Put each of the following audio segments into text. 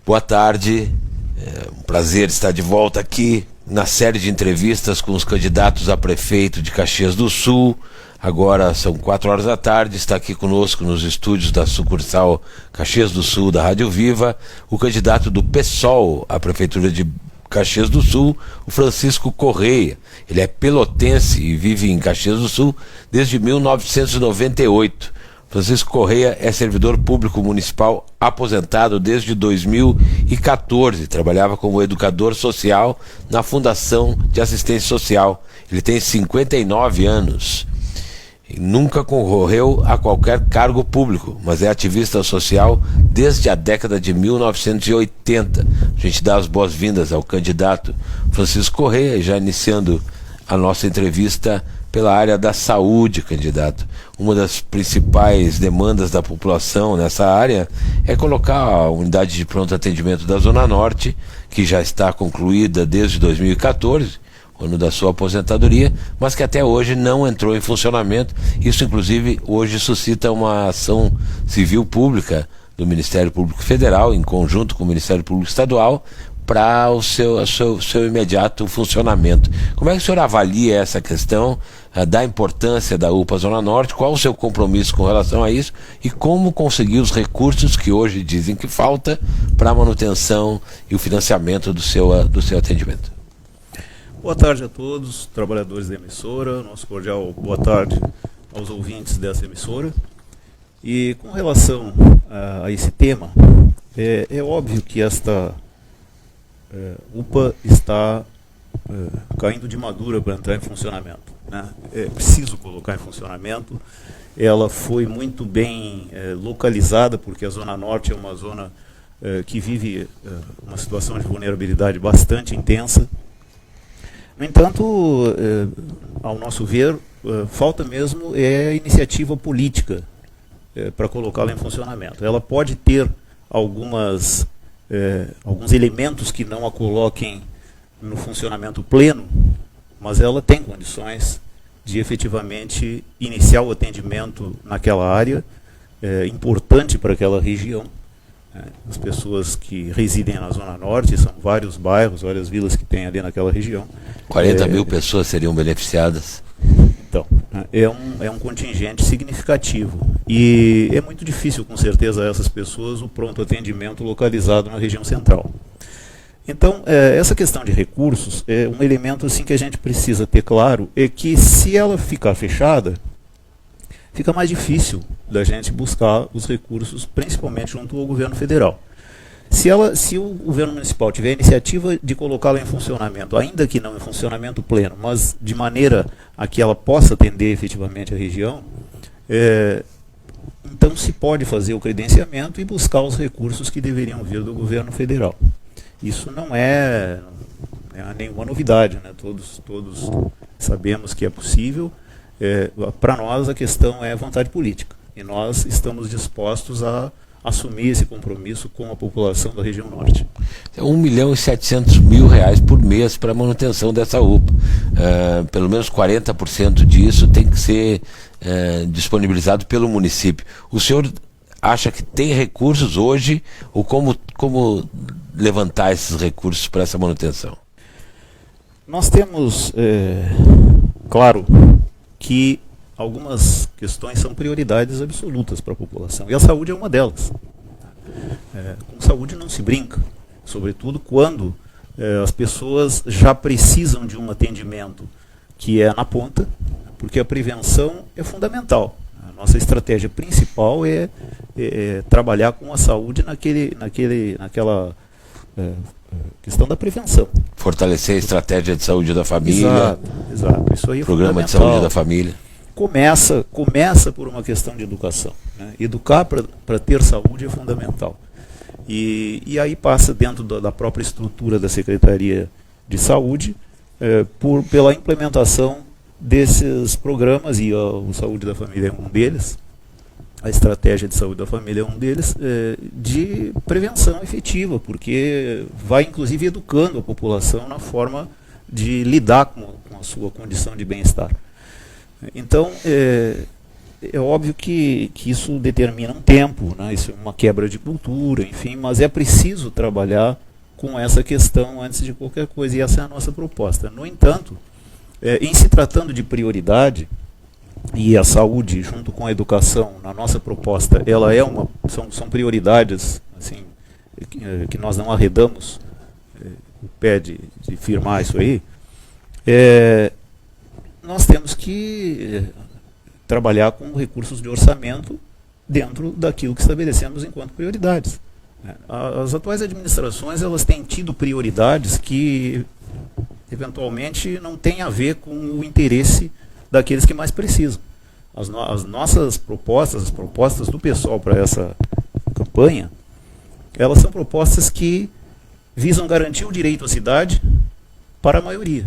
Boa tarde, é um prazer estar de volta aqui na série de entrevistas com os candidatos a prefeito de Caxias do Sul. Agora são 4 horas da tarde, está aqui conosco nos estúdios da sucursal Caxias do Sul da Rádio Viva, o candidato do PSOL à prefeitura de Caxias do Sul, o Francisco Correia. Ele é pelotense e vive em Caxias do Sul desde 1998. Francisco Correia é servidor público municipal aposentado desde 2014. Trabalhava como educador social na Fundação de Assistência Social. Ele tem 59 anos. E nunca concorreu a qualquer cargo público, mas é ativista social desde a década de 1980. A gente dá as boas-vindas ao candidato Francisco Correia, já iniciando a nossa entrevista pela área da saúde, candidato. Uma das principais demandas da população nessa área é colocar a unidade de pronto atendimento da Zona Norte, que já está concluída desde 2014, ano da sua aposentadoria, mas que até hoje não entrou em funcionamento. Isso, inclusive, hoje suscita uma ação civil pública do Ministério Público Federal, em conjunto com o Ministério Público Estadual, para o seu imediato funcionamento. Como é que o senhor avalia essa questão da importância da UPA Zona Norte? Qual o seu compromisso com relação a isso? E como conseguir os recursos que hoje dizem que falta para a manutenção e o financiamento do seu atendimento? Boa tarde a todos, trabalhadores da emissora. Nosso cordial boa tarde aos ouvintes dessa emissora. E com relação a esse tema, é óbvio que esta UPA está caindo de madura para entrar em funcionamento, né? É preciso colocar em funcionamento. Ela foi muito bem localizada, porque a Zona Norte é uma zona que vive uma situação de vulnerabilidade bastante intensa. No entanto, ao nosso ver, falta mesmo iniciativa política para colocá-la em funcionamento. Ela pode ter alguns elementos que não a coloquem no funcionamento pleno, mas ela tem condições de efetivamente iniciar o atendimento naquela área, importante para aquela região. As pessoas que residem na Zona Norte, são vários bairros, várias vilas que tem ali naquela região. 40 mil pessoas seriam beneficiadas. Então, é um contingente significativo. E é muito difícil, com certeza, a essas pessoas o pronto atendimento localizado na região central. Então, essa questão de recursos é um elemento assim, que a gente precisa ter claro, é que se ela ficar fechada, fica mais difícil da gente buscar os recursos, principalmente junto ao governo federal. Se o governo municipal tiver a iniciativa de colocá-la em funcionamento, ainda que não em funcionamento pleno, mas de maneira a que ela possa atender efetivamente a região, então se pode fazer o credenciamento e buscar os recursos que deveriam vir do governo federal. Isso não é nenhuma novidade, né? Todos sabemos que é possível. Para nós a questão é vontade política, e nós estamos dispostos a assumir esse compromisso com a população da região norte. R$1.700.000 por mês para a manutenção dessa UPA. Pelo menos 40% disso tem que ser disponibilizado pelo município. O senhor acha que tem recursos hoje, ou como levantar esses recursos para essa manutenção? Nós temos, claro, que algumas questões são prioridades absolutas para a população, e a saúde é uma delas. Com saúde não se brinca, sobretudo quando as pessoas já precisam de um atendimento que é na ponta, porque a prevenção é fundamental. A nossa estratégia principal é trabalhar com a saúde naquela questão da prevenção. Fortalecer a estratégia de saúde da família. Exato. Isso aí é programa de saúde da família. Começa por uma questão de educação, né? Educar para ter saúde é fundamental. E aí passa dentro da própria estrutura da Secretaria de Saúde, pela implementação desses programas, e o Saúde da Família é um deles, a estratégia de saúde da família é um deles, de prevenção efetiva, porque vai inclusive educando a população na forma de lidar com a sua condição de bem-estar. Então, é óbvio que isso determina um tempo, né? Isso é uma quebra de cultura, enfim, mas é preciso trabalhar com essa questão antes de qualquer coisa, e essa é a nossa proposta. No entanto, em se tratando de prioridade, e a saúde junto com a educação, na nossa proposta, ela são prioridades assim, que nós não arredamos o pé de firmar isso aí, nós temos que trabalhar com recursos de orçamento dentro daquilo que estabelecemos enquanto prioridades. As atuais administrações, elas têm tido prioridades que eventualmente não têm a ver com o interesse daqueles que mais precisam. As nossas propostas, as propostas do pessoal para essa campanha, elas são propostas que visam garantir o direito à cidade para a maioria.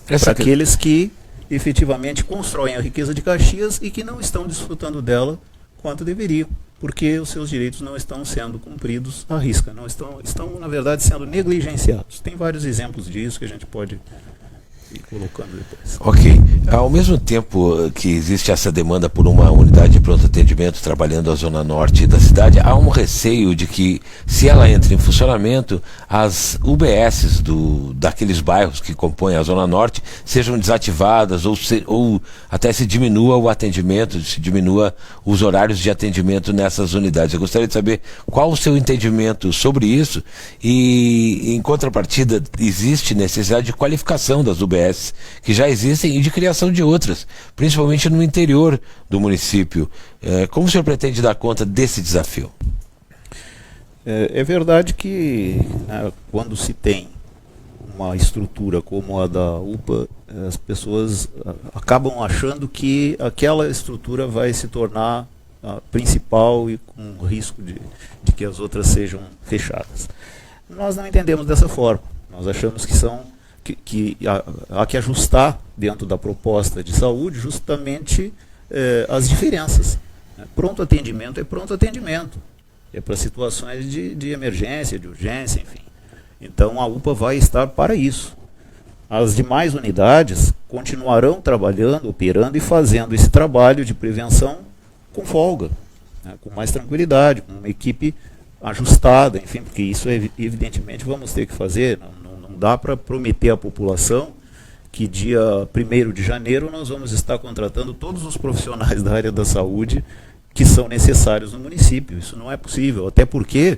Para aqueles que efetivamente constroem a riqueza de Caxias e que não estão desfrutando dela quanto deveriam, porque os seus direitos não estão sendo cumpridos à risca, estão na verdade sendo negligenciados. Tem vários exemplos disso que a gente pode ir colocando depois. Ok. Ao mesmo tempo que existe essa demanda por uma unidade de pronto atendimento trabalhando a zona norte da cidade, há um receio de que, se ela entra em funcionamento, as UBSs daqueles bairros que compõem a zona norte sejam desativadas ou até se diminua o atendimento, se diminua os horários de atendimento nessas unidades. Eu gostaria de saber qual o seu entendimento sobre isso e, em contrapartida, existe necessidade de qualificação das UBSs que já existem e de criação de outras, principalmente no interior do município. Como o senhor pretende dar conta desse desafio? É verdade que, né, quando se tem uma estrutura como a da UPA, as pessoas acabam achando que aquela estrutura vai se tornar a principal e com o risco de que as outras sejam fechadas. Nós não entendemos dessa forma. Nós achamos que há que ajustar dentro da proposta de saúde justamente as diferenças. Pronto atendimento é pronto atendimento. É para situações de emergência, de urgência, enfim. Então a UPA vai estar para isso. As demais unidades continuarão trabalhando, operando e fazendo esse trabalho de prevenção com folga, né, com mais tranquilidade, com uma equipe ajustada, enfim, porque isso evidentemente vamos ter que fazer. Não dá para prometer à população que dia 1º de janeiro nós vamos estar contratando todos os profissionais da área da saúde que são necessários no município. Isso não é possível, até porque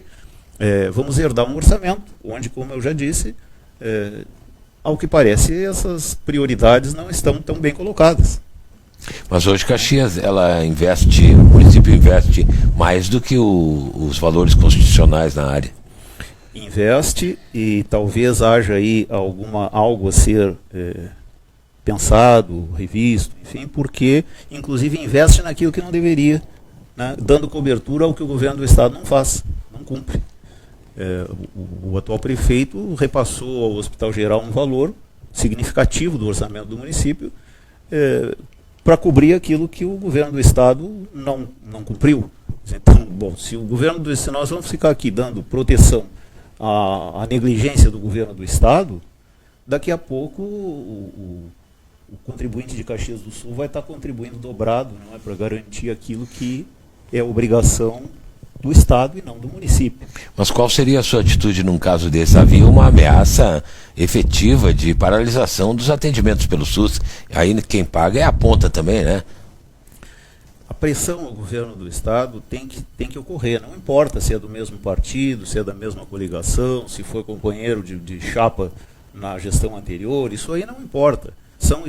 vamos herdar um orçamento, onde, como eu já disse, ao que parece, essas prioridades não estão tão bem colocadas. Mas hoje Caxias, o município investe mais do que os valores constitucionais na área. Investe, e talvez haja aí algo a ser pensado, revisto, enfim, porque inclusive investe naquilo que não deveria, né, dando cobertura ao que o governo do estado não faz, não cumpre. O atual prefeito repassou ao Hospital Geral um valor significativo do orçamento do município para cobrir aquilo que o governo do estado não cumpriu. Então, bom, se nós vamos ficar aqui dando proteção à negligência do governo do estado, daqui a pouco o contribuinte de Caxias do Sul vai estar contribuindo dobrado, não é, para garantir aquilo que é obrigação do estado e não do município. Mas qual seria a sua atitude num caso desse? Havia uma ameaça efetiva de paralisação dos atendimentos pelo SUS. Aí quem paga é a ponta também, né? A pressão ao governo do estado tem que ocorrer, não importa se é do mesmo partido, se é da mesma coligação, se foi companheiro de chapa na gestão anterior, isso aí não importa. São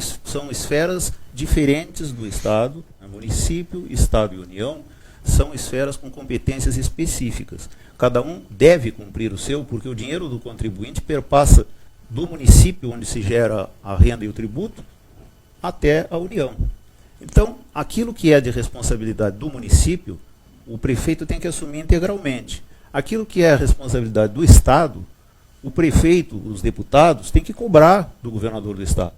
esferas diferentes do estado, município, estado e União, são esferas com competências específicas. Cada um deve cumprir o seu, porque o dinheiro do contribuinte perpassa do município onde se gera a renda e o tributo até a União. Então, aquilo que é de responsabilidade do município, o prefeito tem que assumir integralmente. Aquilo que é a responsabilidade do estado, o prefeito, os deputados, têm que cobrar do governador do estado.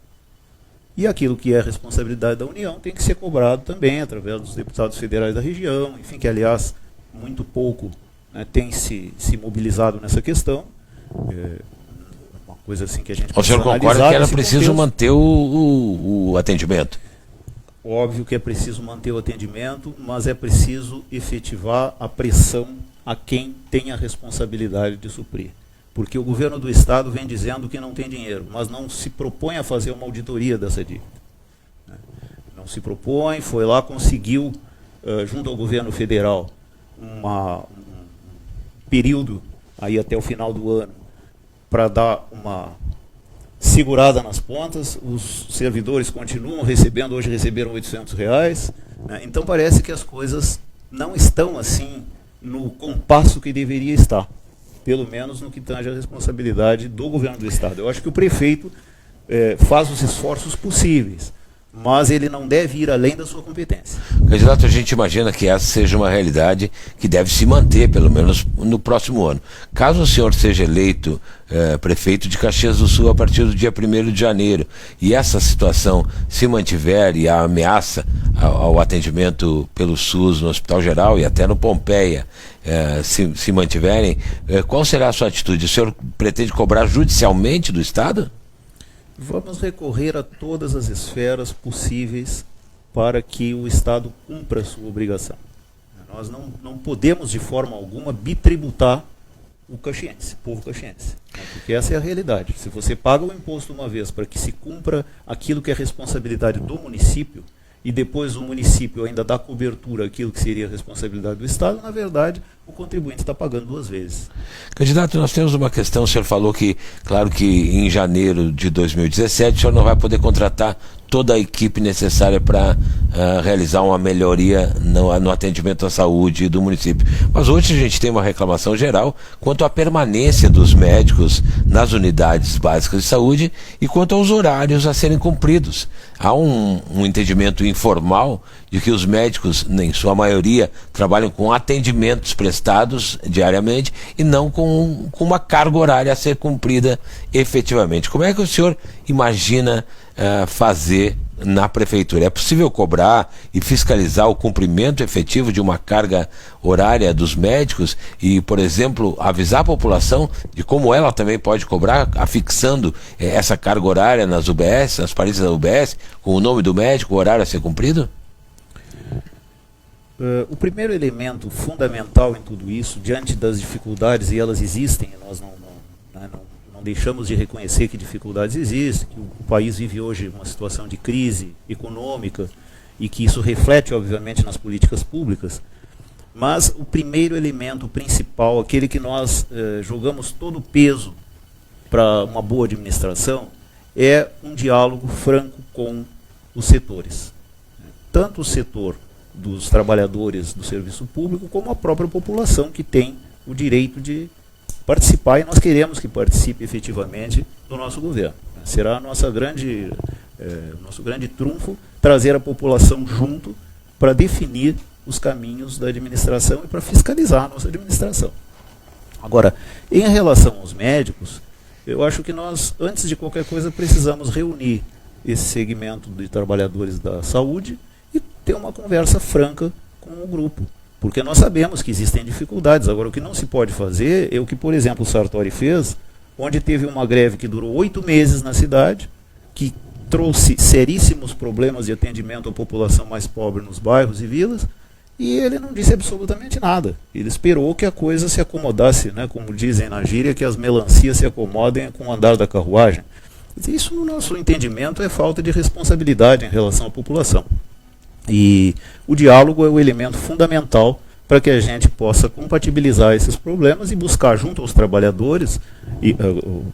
E aquilo que é a responsabilidade da União tem que ser cobrado também através dos deputados federais da região, enfim, que aliás muito pouco, né, tem se mobilizado nessa questão. Uma coisa assim que a gente precisa analisar. O senhor concorda que era preciso manter o atendimento? óbvio que é preciso manter o atendimento, mas é preciso efetivar a pressão a quem tem a responsabilidade de suprir. Porque o governo do Estado vem dizendo que não tem dinheiro, mas não se propõe a fazer uma auditoria dessa dívida. Não se propõe, foi lá, conseguiu, junto ao governo federal, um período aí até o final do ano para dar uma segurada nas pontas. Os servidores continuam recebendo, hoje receberam R$800, né? Então parece que as coisas não estão assim no compasso que deveria estar, pelo menos no que tange a responsabilidade do governo do Estado. Eu acho que o prefeito faz os esforços possíveis, mas ele não deve ir além da sua competência. Candidato, a gente imagina que essa seja uma realidade que deve se manter, pelo menos no próximo ano. Caso o senhor seja eleito prefeito de Caxias do Sul a partir do dia 1º de janeiro, e essa situação se mantiver e a ameaça ao atendimento pelo SUS no Hospital Geral e até no Pompeia se mantiverem, qual será a sua atitude? O senhor pretende cobrar judicialmente do Estado? Vamos recorrer a todas as esferas possíveis para que o Estado cumpra a sua obrigação. Nós não podemos, de forma alguma, bitributar o caxiense, o povo caxiense, né? Porque essa é a realidade. Se você paga o imposto uma vez para que se cumpra aquilo que é responsabilidade do município, e depois o município ainda dá cobertura àquilo que seria a responsabilidade do Estado, na verdade, o contribuinte está pagando duas vezes. Candidato, nós temos uma questão, o senhor falou que, claro que em janeiro de 2017, o senhor não vai poder contratar toda a equipe necessária para realizar uma melhoria no atendimento à saúde do município. Mas hoje a gente tem uma reclamação geral quanto à permanência dos médicos nas unidades básicas de saúde e quanto aos horários a serem cumpridos. Há um entendimento informal de que os médicos, em sua maioria, trabalham com atendimentos prestados diariamente e não com uma carga horária a ser cumprida efetivamente. Como é que o senhor imagina fazer na prefeitura? É possível cobrar e fiscalizar o cumprimento efetivo de uma carga horária dos médicos e, por exemplo, avisar a população de como ela também pode cobrar, afixando essa carga horária nas UBS, nas paredes da UBS, com o nome do médico, o horário a ser cumprido? O primeiro elemento fundamental em tudo isso, diante das dificuldades, e elas existem, nós não deixamos de reconhecer que dificuldades existem, que o país vive hoje uma situação de crise econômica e que isso reflete, obviamente, nas políticas públicas, mas o primeiro elemento principal, aquele que nós jogamos todo o peso para uma boa administração, é um diálogo franco com os setores. Tanto o setor dos trabalhadores do serviço público, como a própria população que tem o direito de participar, e nós queremos que participe efetivamente do nosso governo. Será a nosso grande trunfo trazer a população junto para definir os caminhos da administração e para fiscalizar a nossa administração. Agora, em relação aos médicos, eu acho que nós, antes de qualquer coisa, precisamos reunir esse segmento de trabalhadores da saúde e ter uma conversa franca com o grupo. Porque nós sabemos que existem dificuldades. Agora, o que não se pode fazer é o que, por exemplo, o Sartori fez, onde teve uma greve que durou 8 meses na cidade, que trouxe seríssimos problemas de atendimento à população mais pobre nos bairros e vilas, e ele não disse absolutamente nada. Ele esperou que a coisa se acomodasse, né, como dizem na gíria, que as melancias se acomodem com o andar da carruagem. Isso, no nosso entendimento, é falta de responsabilidade em relação à população. E o diálogo é o elemento fundamental para que a gente possa compatibilizar esses problemas e buscar junto aos trabalhadores,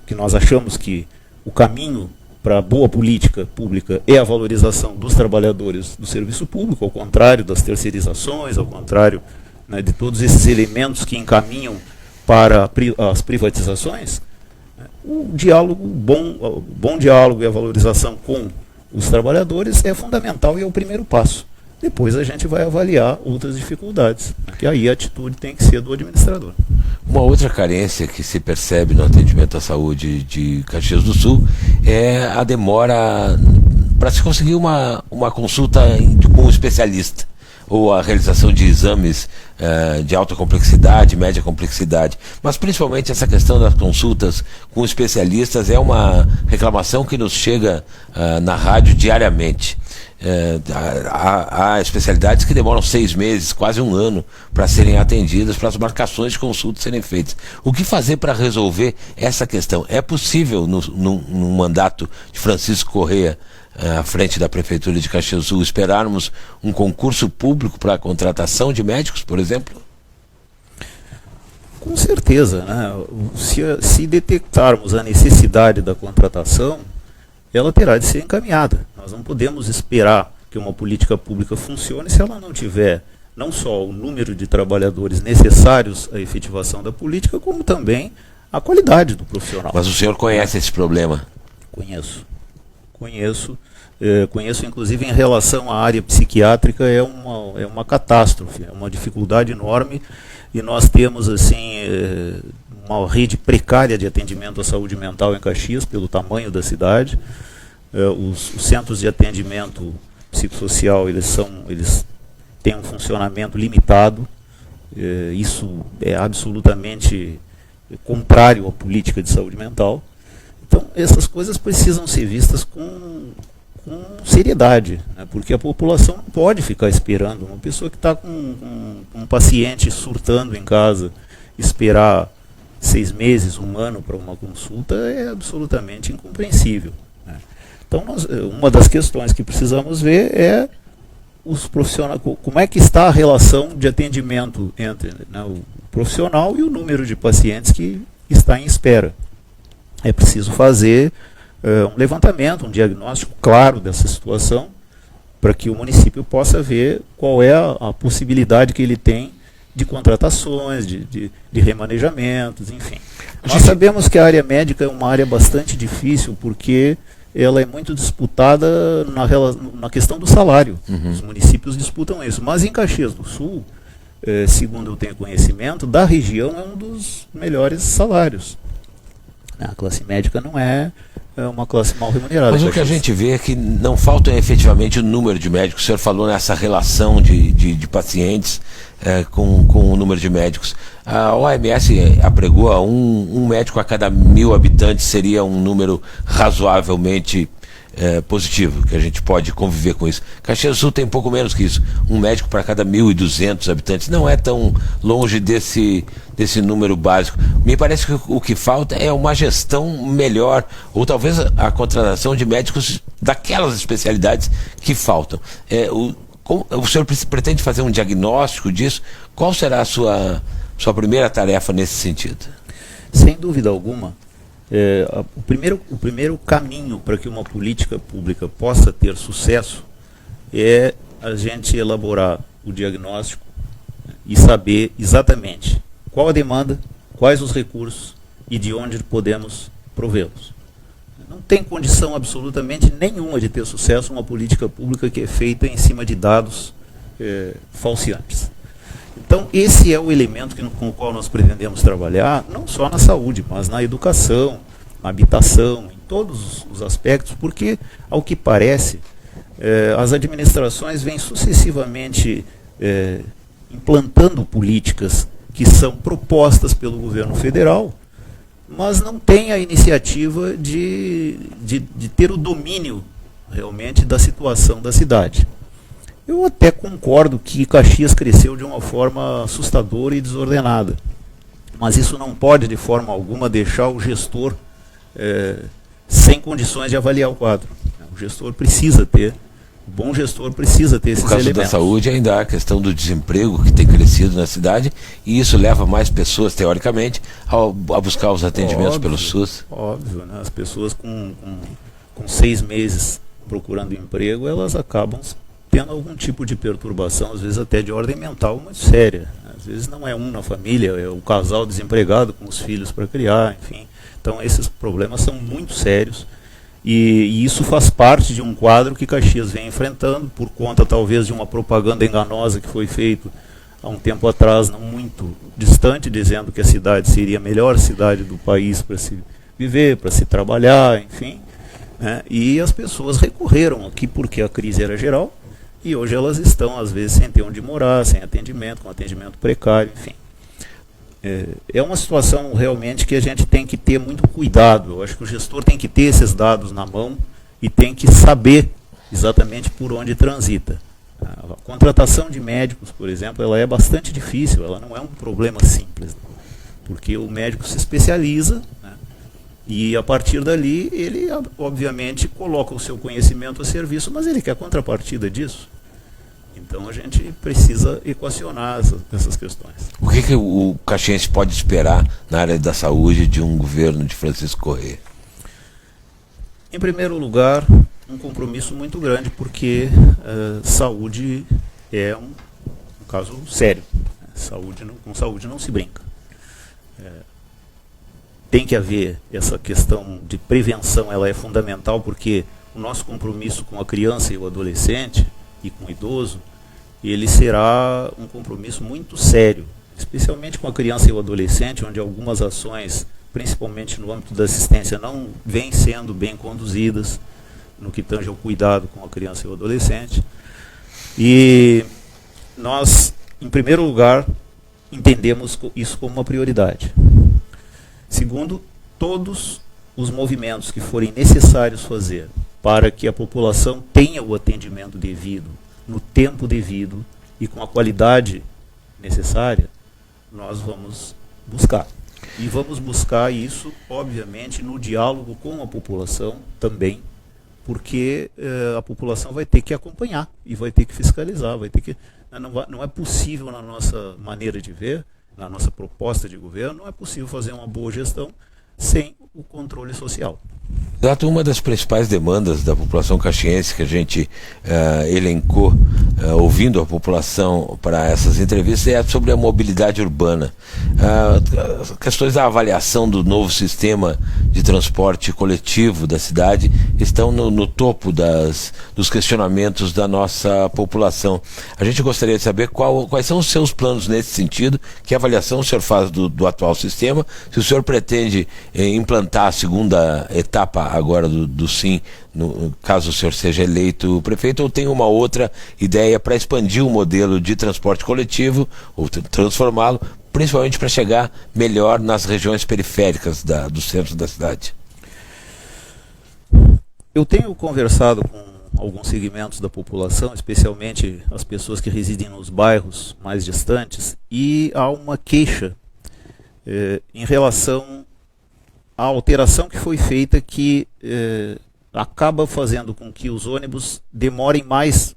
que nós achamos que o caminho para a boa política pública é a valorização dos trabalhadores do serviço público, ao contrário das terceirizações, ao contrário, né, de todos esses elementos que encaminham para as privatizações. O diálogo, bom diálogo e a valorização com os trabalhadores é fundamental e é o primeiro passo. Depois a gente vai avaliar outras dificuldades, que aí a atitude tem que ser do administrador. Uma outra carência que se percebe no atendimento à saúde de Caxias do Sul é a demora para se conseguir uma consulta com um especialista, ou a realização de exames de alta complexidade, média complexidade. Mas principalmente essa questão das consultas com especialistas é uma reclamação que nos chega na rádio diariamente. Há especialidades que demoram 6 meses, quase um ano, para serem atendidas, para as marcações de consulta serem feitas. O que fazer para resolver essa questão? É possível, no mandato de Francisco Correia, à frente da Prefeitura de Caxias do Sul, esperarmos um concurso público para a contratação de médicos, por exemplo? Com certeza, né? Se detectarmos a necessidade da contratação, ela terá de ser encaminhada. Nós não podemos esperar que uma política pública funcione se ela não tiver não só o número de trabalhadores necessários à efetivação da política, como também a qualidade do profissional. Mas o senhor conhece esse problema? Conheço, inclusive em relação à área psiquiátrica, é uma catástrofe, é uma dificuldade enorme, e nós temos assim uma rede precária de atendimento à saúde mental em Caxias, pelo tamanho da cidade. Os centros de atendimento psicossocial, eles têm um funcionamento limitado. Isso é absolutamente contrário à política de saúde mental. Então, essas coisas precisam ser vistas com seriedade, né? Porque a população não pode ficar esperando. Uma pessoa que está com um paciente surtando em casa, esperar 6 meses, 1 ano para uma consulta é absolutamente incompreensível, né? Então, uma das questões que precisamos ver é os profissionais, como é que está a relação de atendimento entre, né, o profissional e o número de pacientes que está em espera. É preciso fazer um levantamento, um diagnóstico claro dessa situação, para que o município possa ver qual é a possibilidade que ele tem de contratações, de remanejamentos, enfim. Nós sabemos que a área médica é uma área bastante difícil, porque ela é muito disputada na questão do salário. Os municípios disputam isso. Mas em Caxias do Sul, segundo eu tenho conhecimento, da região é um dos melhores salários. A classe médica não é uma classe mal remunerada. Mas o que a gente vê é que não falta efetivamente o número de médicos. O senhor falou nessa relação de pacientes com o número de médicos. A OMS apregou a um médico a cada 1.000 habitantes seria um número razoavelmente positivo, que a gente pode conviver com isso. Caxias do Sul tem pouco menos que isso, um médico para cada 1.200 habitantes, não é tão longe desse número básico. Me parece que o que falta é uma gestão melhor, ou talvez a contratação de médicos daquelas especialidades que faltam. O senhor pretende fazer um diagnóstico disso? Qual será a sua primeira tarefa nesse sentido? Sem dúvida alguma, o primeiro caminho para que uma política pública possa ter sucesso é a gente elaborar o diagnóstico e saber exatamente qual a demanda, quais os recursos e de onde podemos provê-los. Não tem condição absolutamente nenhuma de ter sucesso uma política pública que é feita em cima de dados falseantes. Então, esse é o elemento com o qual nós pretendemos trabalhar, não só na saúde, mas na educação, na habitação, em todos os aspectos, porque, ao que parece, as administrações vêm sucessivamente implantando políticas que são propostas pelo governo federal, mas não tem a iniciativa de ter o domínio, realmente, da situação da cidade. Eu até concordo que Caxias cresceu de uma forma assustadora e desordenada, mas isso não pode, de forma alguma, deixar o gestor sem condições de avaliar o quadro. O gestor precisa ter, o bom gestor precisa ter esses elementos. No caso da saúde, ainda há a questão do desemprego que tem crescido na cidade, e isso leva mais pessoas, teoricamente, a buscar os atendimentos pelo SUS. Óbvio, né? As pessoas com 6 meses procurando emprego, elas acabam tendo algum tipo de perturbação, às vezes até de ordem mental muito séria. Às vezes não é um na família, é o casal desempregado com os filhos para criar, enfim. Então esses problemas são muito sérios e isso faz parte de um quadro que Caxias vem enfrentando por conta talvez de uma propaganda enganosa que foi feita há um tempo atrás, não muito distante, dizendo que a cidade seria a melhor cidade do país para se viver, para se trabalhar, enfim, né? E as pessoas recorreram aqui porque a crise era geral. E hoje elas estão, às vezes, sem ter onde morar, sem atendimento, com atendimento precário, enfim. É uma situação realmente que a gente tem que ter muito cuidado. Eu acho que o gestor tem que ter esses dados na mão e tem que saber exatamente por onde transita. A contratação de médicos, por exemplo, ela é bastante difícil, ela não é um problema simples, porque o médico se especializa, né, e a partir dali ele, obviamente, coloca o seu conhecimento a serviço, mas ele quer contrapartida disso. Então a gente precisa equacionar essas questões. O que o caxiense pode esperar na área da saúde de um governo de Francisco Corrêa? Em primeiro lugar, um compromisso muito grande, porque saúde é um caso sério. Com saúde não se brinca. Tem que haver essa questão de prevenção, ela é fundamental, porque o nosso compromisso com a criança e o adolescente e com o idoso, ele será um compromisso muito sério, especialmente com a criança e o adolescente, onde algumas ações, principalmente no âmbito da assistência, não vêm sendo bem conduzidas no que tange ao cuidado com a criança e o adolescente. E nós, em primeiro lugar, entendemos isso como uma prioridade. Segundo, todos os movimentos que forem necessários fazer para que a população tenha o atendimento devido, no tempo devido e com a qualidade necessária, nós vamos buscar. E vamos buscar isso, obviamente, no diálogo com a população também, porque a população vai ter que acompanhar e vai ter que fiscalizar, não é possível, na nossa maneira de ver, na nossa proposta de governo, não é possível fazer uma boa gestão sem o controle social. Exato, uma das principais demandas da população caxiense que a gente elencou, ouvindo a população para essas entrevistas, é sobre a mobilidade urbana. Questões da avaliação do novo sistema de transporte coletivo da cidade estão no topo dos questionamentos da nossa população. A gente gostaria de saber quais são os seus planos nesse sentido, que avaliação o senhor faz do atual sistema, se o senhor pretende implantar a segunda etapa agora do SIM, no caso o senhor seja eleito prefeito, ou tem uma outra ideia para expandir o modelo de transporte coletivo, ou transformá-lo, principalmente para chegar melhor nas regiões periféricas do centro da cidade? Eu tenho conversado com alguns segmentos da população, especialmente as pessoas que residem nos bairros mais distantes, e há uma queixa em relação a alteração que foi feita, que acaba fazendo com que os ônibus demorem mais,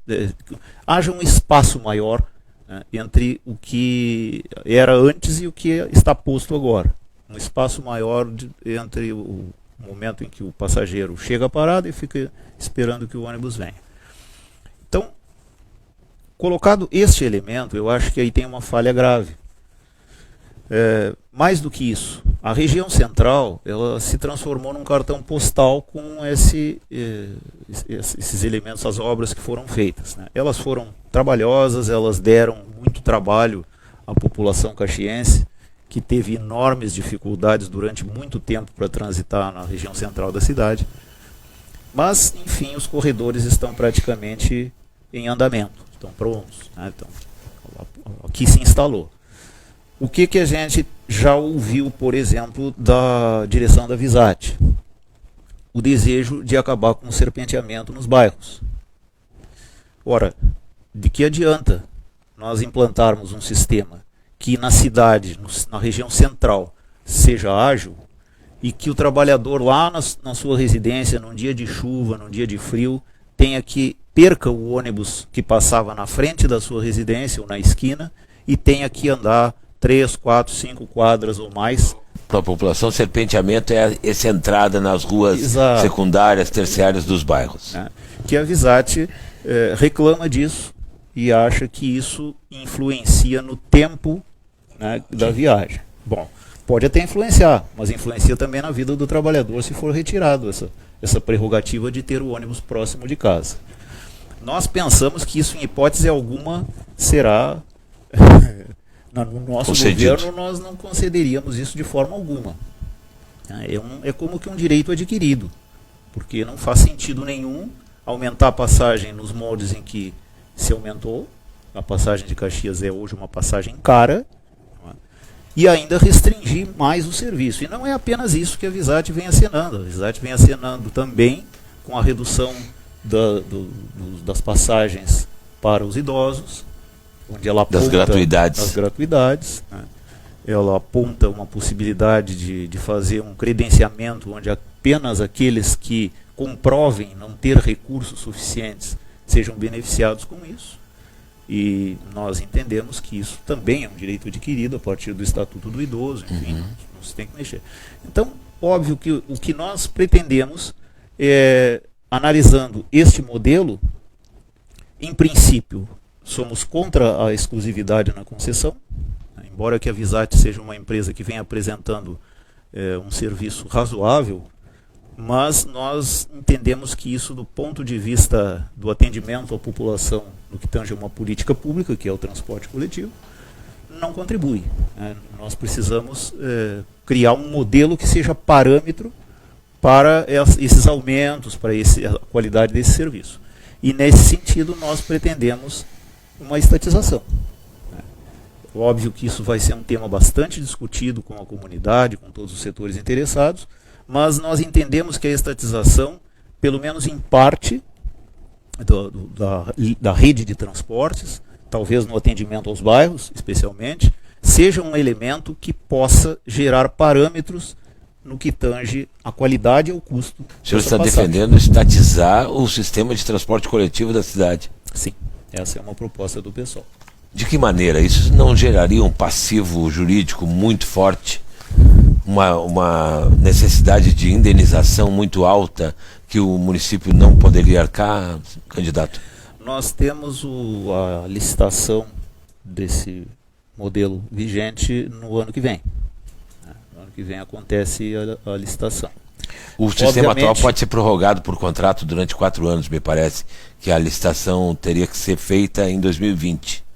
haja um espaço maior, né, entre o que era antes e o que está posto agora. Um espaço maior entre o momento em que o passageiro chega à parada e fica esperando que o ônibus venha. Então, colocado este elemento, eu acho que aí tem uma falha grave. Mais do que isso, a região central, ela se transformou num cartão postal com esses elementos, as obras que foram feitas, né? Elas foram trabalhosas, elas deram muito trabalho à população caxiense, que teve enormes dificuldades durante muito tempo para transitar na região central da cidade. Mas, enfim, os corredores estão praticamente em andamento, estão prontos, né? Então, aqui se instalou. O que a gente já ouviu, por exemplo, da direção da Visat? O desejo de acabar com o serpenteamento nos bairros. Ora, de que adianta nós implantarmos um sistema que na cidade, na região central, seja ágil, e que o trabalhador lá na sua residência, num dia de chuva, num dia de frio, perca o ônibus que passava na frente da sua residência ou na esquina e tenha que andar 3, 4, 5 quadras ou mais. Para a população, serpenteamento é essa entrada nas ruas Exato. Secundárias, terciárias dos bairros. Que a Visat reclama disso e acha que isso influencia no tempo, né, da viagem. Bom, pode até influenciar, mas influencia também na vida do trabalhador se for retirado essa prerrogativa de ter o ônibus próximo de casa. Nós pensamos que isso, em hipótese alguma, será... No nosso governo, nós não concederíamos isso de forma alguma. É como que um direito adquirido, porque não faz sentido nenhum aumentar a passagem nos moldes em que se aumentou. A passagem de Caxias é hoje uma passagem cara, e ainda restringir mais o serviço. E não é apenas isso que a Visat vem acenando. A Visat vem acenando também com a redução das passagens para os idosos, onde ela aponta das gratuidades, né? Ela aponta uma possibilidade de fazer um credenciamento onde apenas aqueles que comprovem não ter recursos suficientes sejam beneficiados com isso. E nós entendemos que isso também é um direito adquirido a partir do Estatuto do Idoso, enfim, não se tem que mexer. Então, óbvio que o que nós pretendemos é, analisando este modelo, em princípio, somos contra a exclusividade na concessão, embora que a Visat seja uma empresa que vem apresentando um serviço razoável, mas nós entendemos que isso, do ponto de vista do atendimento à população, no que tange a uma política pública, que é o transporte coletivo, não contribui, né? Nós precisamos criar um modelo que seja parâmetro para esses aumentos, para a qualidade desse serviço. E, nesse sentido, nós pretendemos uma estatização. Óbvio que isso vai ser um tema bastante discutido com a comunidade, com todos os setores interessados, mas nós entendemos que a estatização, pelo menos em parte da rede de transportes, talvez no atendimento aos bairros, especialmente, seja um elemento que possa gerar parâmetros no que tange a qualidade e o custo. O senhor está defendendo estatizar o sistema de transporte coletivo da cidade? Sim, essa é uma proposta do pessoal. De que maneira? Isso não geraria um passivo jurídico muito forte? Uma necessidade de indenização muito alta que o município não poderia arcar, candidato? Nós temos a licitação desse modelo vigente no ano que vem. No ano que vem acontece a licitação. O sistema atual pode ser prorrogado por contrato durante 4 anos, me parece, que a licitação teria que ser feita em 2020.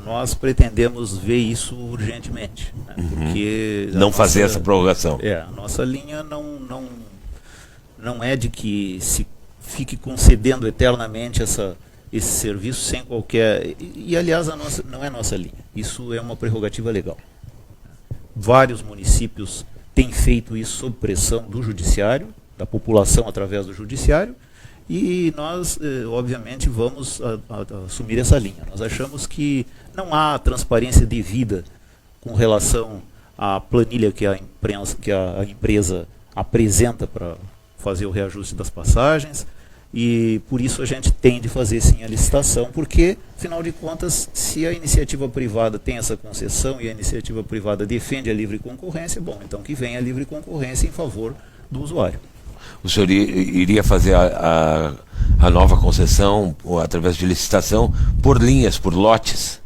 Nós pretendemos ver isso urgentemente, né? Porque não fazer essa prorrogação. A nossa linha não é de que se fique concedendo eternamente esse serviço sem qualquer... E aliás, não é nossa linha. Isso é uma prerrogativa legal. Vários municípios têm feito isso sob pressão do judiciário, da população através do judiciário, e nós, obviamente, vamos assumir essa linha. Nós achamos que não há transparência devida com relação à planilha que a empresa apresenta para fazer o reajuste das passagens, e por isso a gente tem de fazer sim a licitação, porque, afinal de contas, se a iniciativa privada tem essa concessão e a iniciativa privada defende a livre concorrência, bom, então que venha a livre concorrência em favor do usuário. O senhor iria fazer a nova concessão através de licitação por linhas, por lotes?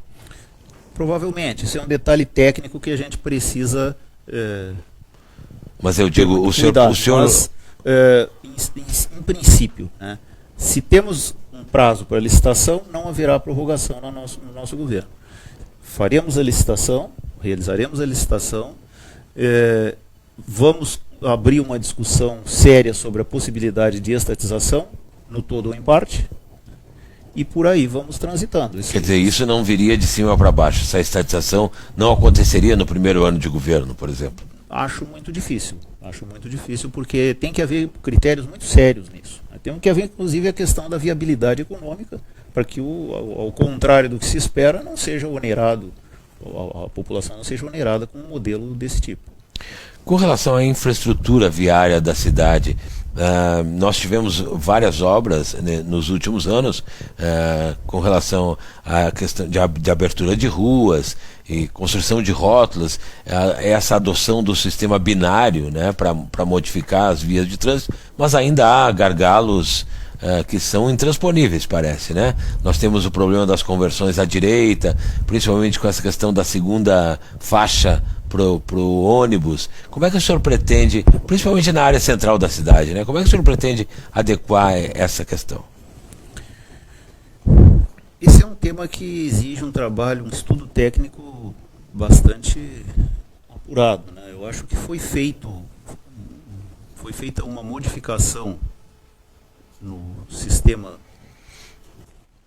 Provavelmente. Isso é um detalhe técnico que a gente precisa... Mas eu digo, o senhor... Mas, em princípio, né, se temos um prazo para licitação, não haverá prorrogação no nosso governo. Faremos a licitação, realizaremos a licitação, vamos abrir uma discussão séria sobre a possibilidade de estatização, no todo ou em parte, e por aí vamos transitando. Quer dizer, isso não viria de cima para baixo, essa estatização não aconteceria no primeiro ano de governo, por exemplo? Acho muito difícil, porque tem que haver critérios muito sérios nisso. Tem que haver, inclusive, a questão da viabilidade econômica, para que, ao contrário do que se espera, não seja onerado, a população não seja onerada com um modelo desse tipo. Com relação à infraestrutura viária da cidade, nós tivemos várias obras, né, nos últimos anos com relação à questão de abertura de ruas e construção de rótulas, essa adoção do sistema binário, né, para modificar as vias de trânsito, mas ainda há gargalos que são intransponíveis, parece, né? Nós temos o problema das conversões à direita, principalmente com essa questão da segunda faixa para o ônibus. Como é que o senhor pretende, principalmente na área central da cidade, né? Como é que o senhor pretende adequar essa questão? Esse é um tema que exige um trabalho, um estudo técnico bastante apurado, né? Eu acho que foi feita uma modificação no sistema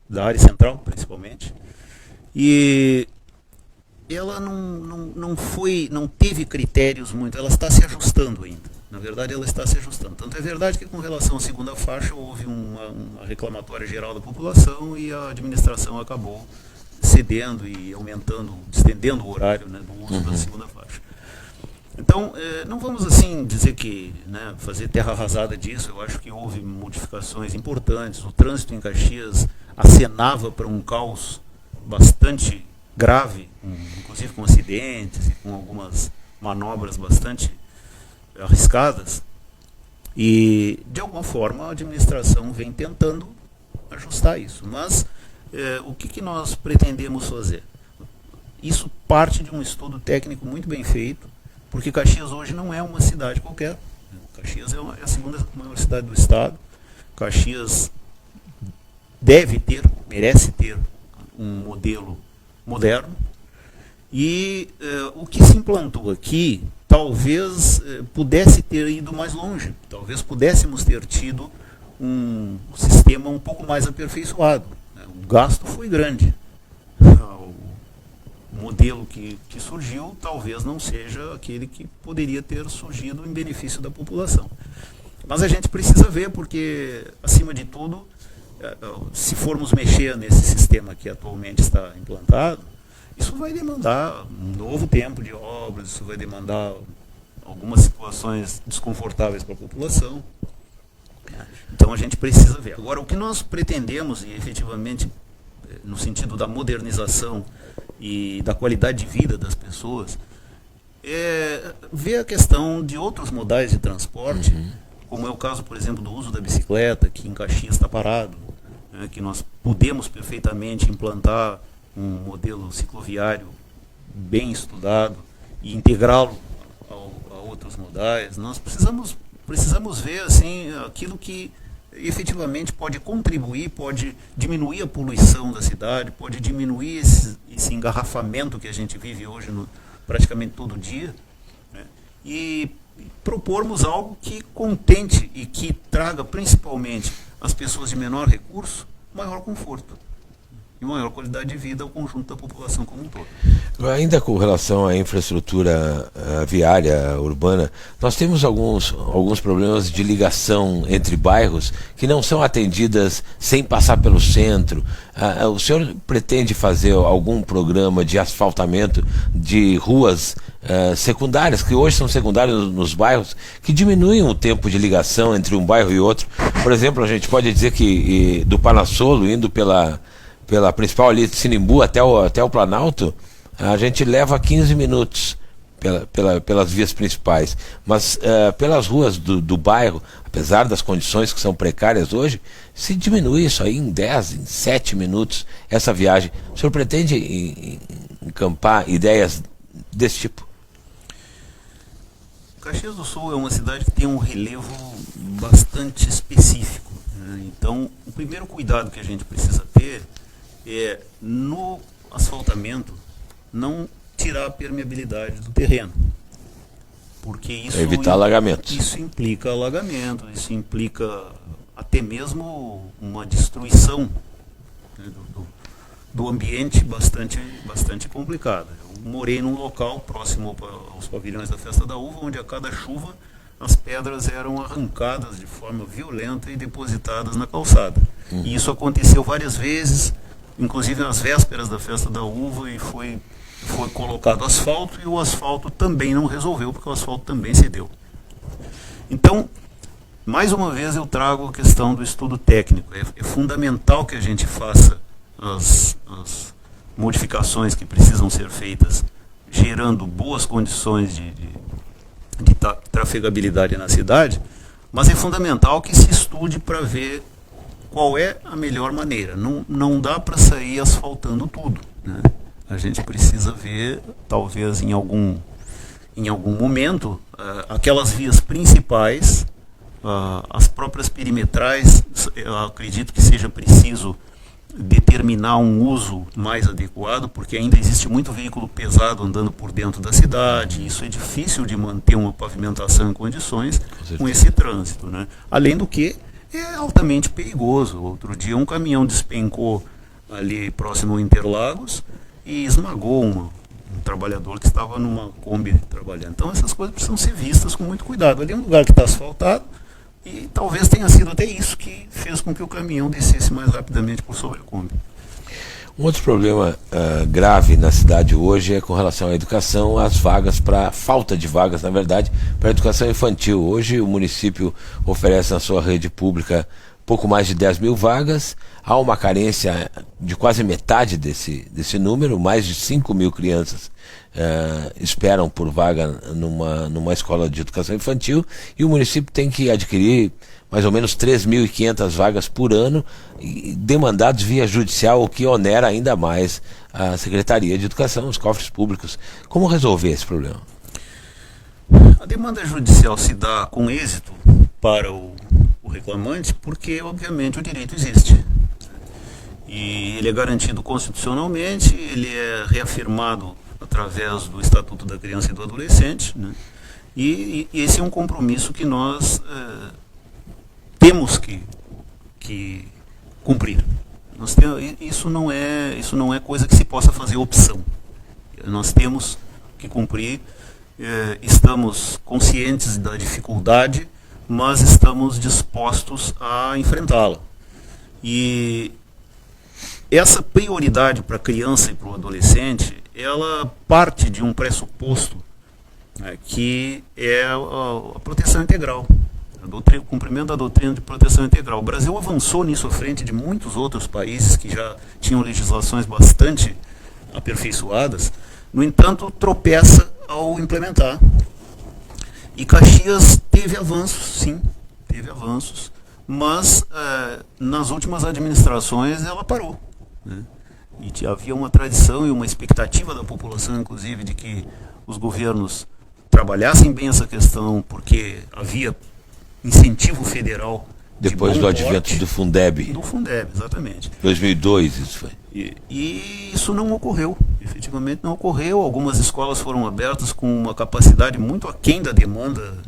da área central, principalmente, e ela não teve critérios muito, ela está se ajustando ainda. Na verdade, ela está se ajustando. Tanto é verdade que, com relação à segunda faixa, houve uma reclamatória geral da população e a administração acabou cedendo e aumentando, estendendo o horário, né, do uso da segunda faixa. Então, não vamos assim dizer que, né, fazer terra arrasada disso. Eu acho que houve modificações importantes. O trânsito em Caxias acenava para um caos bastante grave, inclusive com acidentes e com algumas manobras bastante arriscadas, e de alguma forma a administração vem tentando ajustar isso. Mas o que nós pretendemos fazer? Isso parte de um estudo técnico muito bem feito, porque Caxias hoje não é uma cidade qualquer. Caxias é a segunda maior cidade do estado. Caxias merece ter um modelo moderno, e o que se implantou aqui talvez pudesse ter ido mais longe, talvez pudéssemos ter tido um sistema um pouco mais aperfeiçoado. O gasto foi grande. O modelo que surgiu talvez não seja aquele que poderia ter surgido em benefício da população. Mas a gente precisa ver, porque, acima de tudo, se formos mexer nesse sistema que atualmente está implantado, isso vai demandar um novo tempo de obras, isso vai demandar algumas situações desconfortáveis para a população. Então a gente precisa ver. Agora, o que nós pretendemos, e efetivamente, no sentido da modernização e da qualidade de vida das pessoas, é ver a questão de outros modais de transporte, como é o caso, por exemplo, do uso da bicicleta, que em Caxias está parado, né, que nós podemos perfeitamente implantar um modelo cicloviário bem estudado e integrá-lo a outros modais. Nós precisamos ver assim, aquilo que efetivamente pode contribuir, pode diminuir a poluição da cidade, pode diminuir esse engarrafamento que a gente vive hoje praticamente todo dia, né? E propormos algo que contente e que traga principalmente às pessoas de menor recurso maior conforto e maior qualidade de vida ao conjunto da população como um todo. Ainda com relação à infraestrutura viária urbana, nós temos alguns problemas de ligação entre bairros que não são atendidas sem passar pelo centro. O senhor pretende fazer algum programa de asfaltamento de ruas secundárias, que hoje são secundárias nos bairros, que diminuem o tempo de ligação entre um bairro e outro? Por exemplo, a gente pode dizer que do Panassolo, indo pela principal ali de Sinimbu até o Planalto, a gente leva 15 minutos pelas vias principais. Mas pelas ruas do bairro, apesar das condições que são precárias hoje, se diminui isso aí em 10, em 7 minutos, essa viagem. O senhor pretende encampar ideias desse tipo? Caxias do Sul é uma cidade que tem um relevo bastante específico, né? Então, o primeiro cuidado que a gente precisa ter é, no asfaltamento, não tirar a permeabilidade do terreno, porque isso evitar alagamentos. Isso implica alagamento, isso implica até mesmo uma destruição, né, do ambiente bastante complicada. Eu morei num local próximo aos pavilhões da Festa da Uva, onde a cada chuva as pedras eram arrancadas de forma violenta e depositadas na calçada. E isso aconteceu várias vezes, inclusive nas vésperas da Festa da Uva, e foi colocado asfalto, e o asfalto também não resolveu, porque o asfalto também cedeu. Então, mais uma vez eu trago a questão do estudo técnico. É fundamental que a gente faça as modificações que precisam ser feitas, gerando boas condições de trafegabilidade na cidade, mas é fundamental que se estude para ver qual é a melhor maneira. Não dá para sair asfaltando tudo, né? A gente precisa ver, talvez em algum momento, aquelas vias principais, as próprias perimetrais. Eu acredito que seja preciso determinar um uso mais adequado, porque ainda existe muito veículo pesado andando por dentro da cidade, e isso é difícil de manter uma pavimentação em condições com esse trânsito, né? Além do que, é altamente perigoso. Outro dia um caminhão despencou ali próximo ao Interlagos e esmagou um trabalhador que estava numa Kombi trabalhando. Então essas coisas precisam ser vistas com muito cuidado. Ali é um lugar que está asfaltado e talvez tenha sido até isso que fez com que o caminhão descesse mais rapidamente por sobre a Kombi. Um outro problema grave na cidade hoje é com relação à educação, as vagas, falta de vagas, na verdade, para a educação infantil. Hoje o município oferece na sua rede pública pouco mais de 10 mil vagas, há uma carência de quase metade desse número, mais de 5 mil crianças esperam por vaga numa escola de educação infantil, e o município tem que adquirir mais ou menos 3.500 vagas por ano, demandados via judicial, o que onera ainda mais a Secretaria de Educação, os cofres públicos. Como resolver esse problema? A demanda judicial se dá com êxito para o reclamante porque, obviamente, o direito existe. E ele é garantido constitucionalmente, ele é reafirmado através do Estatuto da Criança e do Adolescente, né? E esse é um compromisso que nós temos que cumprir. Isso não é coisa que se possa fazer opção. Nós temos que cumprir, estamos conscientes da dificuldade, mas estamos dispostos a enfrentá-la. E essa prioridade para a criança e para o adolescente, ela parte de um pressuposto, né, que é a proteção integral. O cumprimento da doutrina de proteção integral. O Brasil avançou nisso à frente de muitos outros países que já tinham legislações bastante aperfeiçoadas, no entanto, tropeça ao implementar. E Caxias teve avanços, sim, teve avanços, mas nas últimas administrações ela parou, né? E havia uma tradição e uma expectativa da população, inclusive, de que os governos trabalhassem bem essa questão, porque havia incentivo federal. Depois do advento do Fundeb. Do Fundeb, exatamente. 2002 isso foi. E isso não ocorreu, efetivamente não ocorreu. Algumas escolas foram abertas com uma capacidade muito aquém da demanda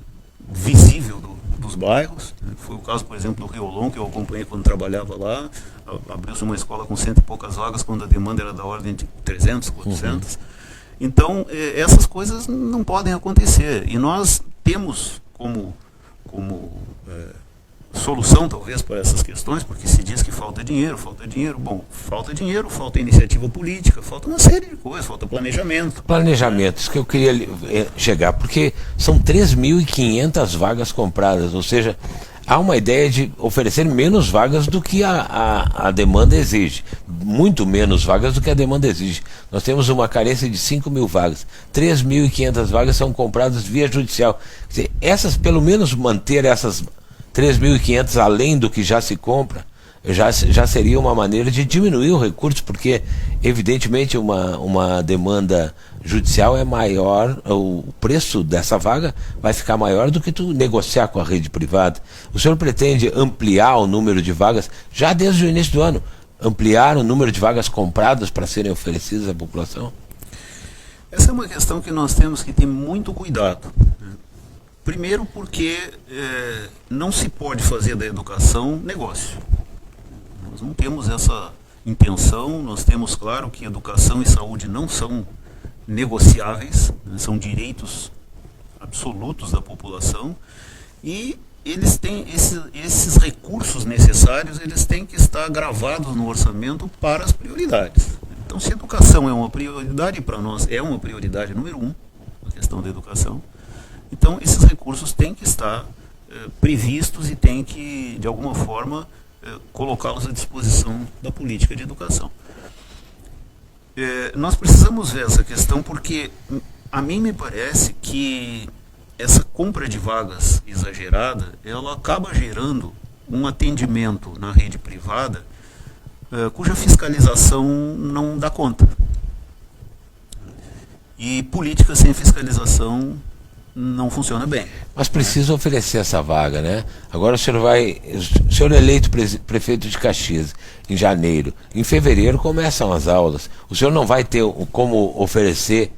visível dos bairros. Foi o caso, por exemplo, do Riolon, que eu acompanhei quando trabalhava lá. Abriu-se uma escola com 100 e poucas vagas, quando a demanda era da ordem de 300, 400. Então, essas coisas não podem acontecer. E nós temos como solução, talvez, para essas questões, porque se diz que falta dinheiro. Bom, falta dinheiro, falta iniciativa política, falta uma série de coisas, falta planejamento. Planejamento, isso que eu queria chegar, porque são 3.500 vagas compradas, ou seja, há uma ideia de oferecer menos vagas do que a demanda exige, muito menos vagas do que a demanda exige. Nós temos uma carência de 5 mil vagas, 3.500 vagas são compradas via judicial. Quer dizer, pelo menos manter essas 3.500 além do que já se compra, já seria uma maneira de diminuir o recurso, porque evidentemente uma demanda judicial é maior, o preço dessa vaga vai ficar maior do que tu negociar com a rede privada. O senhor pretende ampliar o número de vagas, já desde o início do ano, ampliar o número de vagas compradas para serem oferecidas à população? Essa é uma questão que nós temos que ter muito cuidado. Primeiro porque não se pode fazer da educação negócio. Nós não temos essa intenção, nós temos claro que educação e saúde não são negociáveis, né, são direitos absolutos da população, e eles têm esses recursos necessários, eles têm que estar gravados no orçamento para as prioridades. Então, se a educação é uma prioridade para nós, é uma prioridade número 1, a questão da educação, então esses recursos têm que estar previstos e têm que, de alguma forma, colocá-los à disposição da política de educação. Nós precisamos ver essa questão porque a mim me parece que essa compra de vagas exagerada, ela acaba gerando um atendimento na rede privada cuja fiscalização não dá conta. E política sem fiscalização não funciona bem. Mas precisa oferecer essa vaga, né? Agora o senhor é eleito prefeito de Caxias em janeiro. Em fevereiro começam as aulas. O senhor não vai ter como oferecer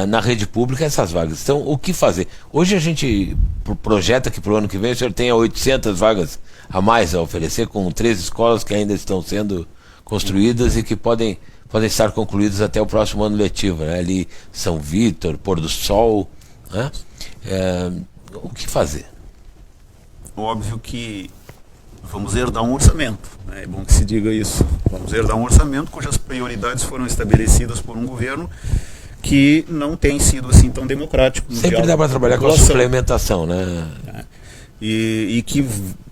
na rede pública essas vagas. Então, o que fazer? Hoje a gente projeta que para o ano que vem o senhor tenha 800 vagas a mais a oferecer, com 3 escolas que ainda estão sendo construídas e que podem podem estar concluídos até o próximo ano letivo, né? Ali São Vítor, Pôr do Sol, né? O que fazer? Óbvio que vamos herdar um orçamento, né? É bom que se diga isso. Vamos herdar um orçamento cujas prioridades foram estabelecidas por um governo que não tem sido assim tão democrático. Sempre dá para trabalhar com a suplementação, né? E que,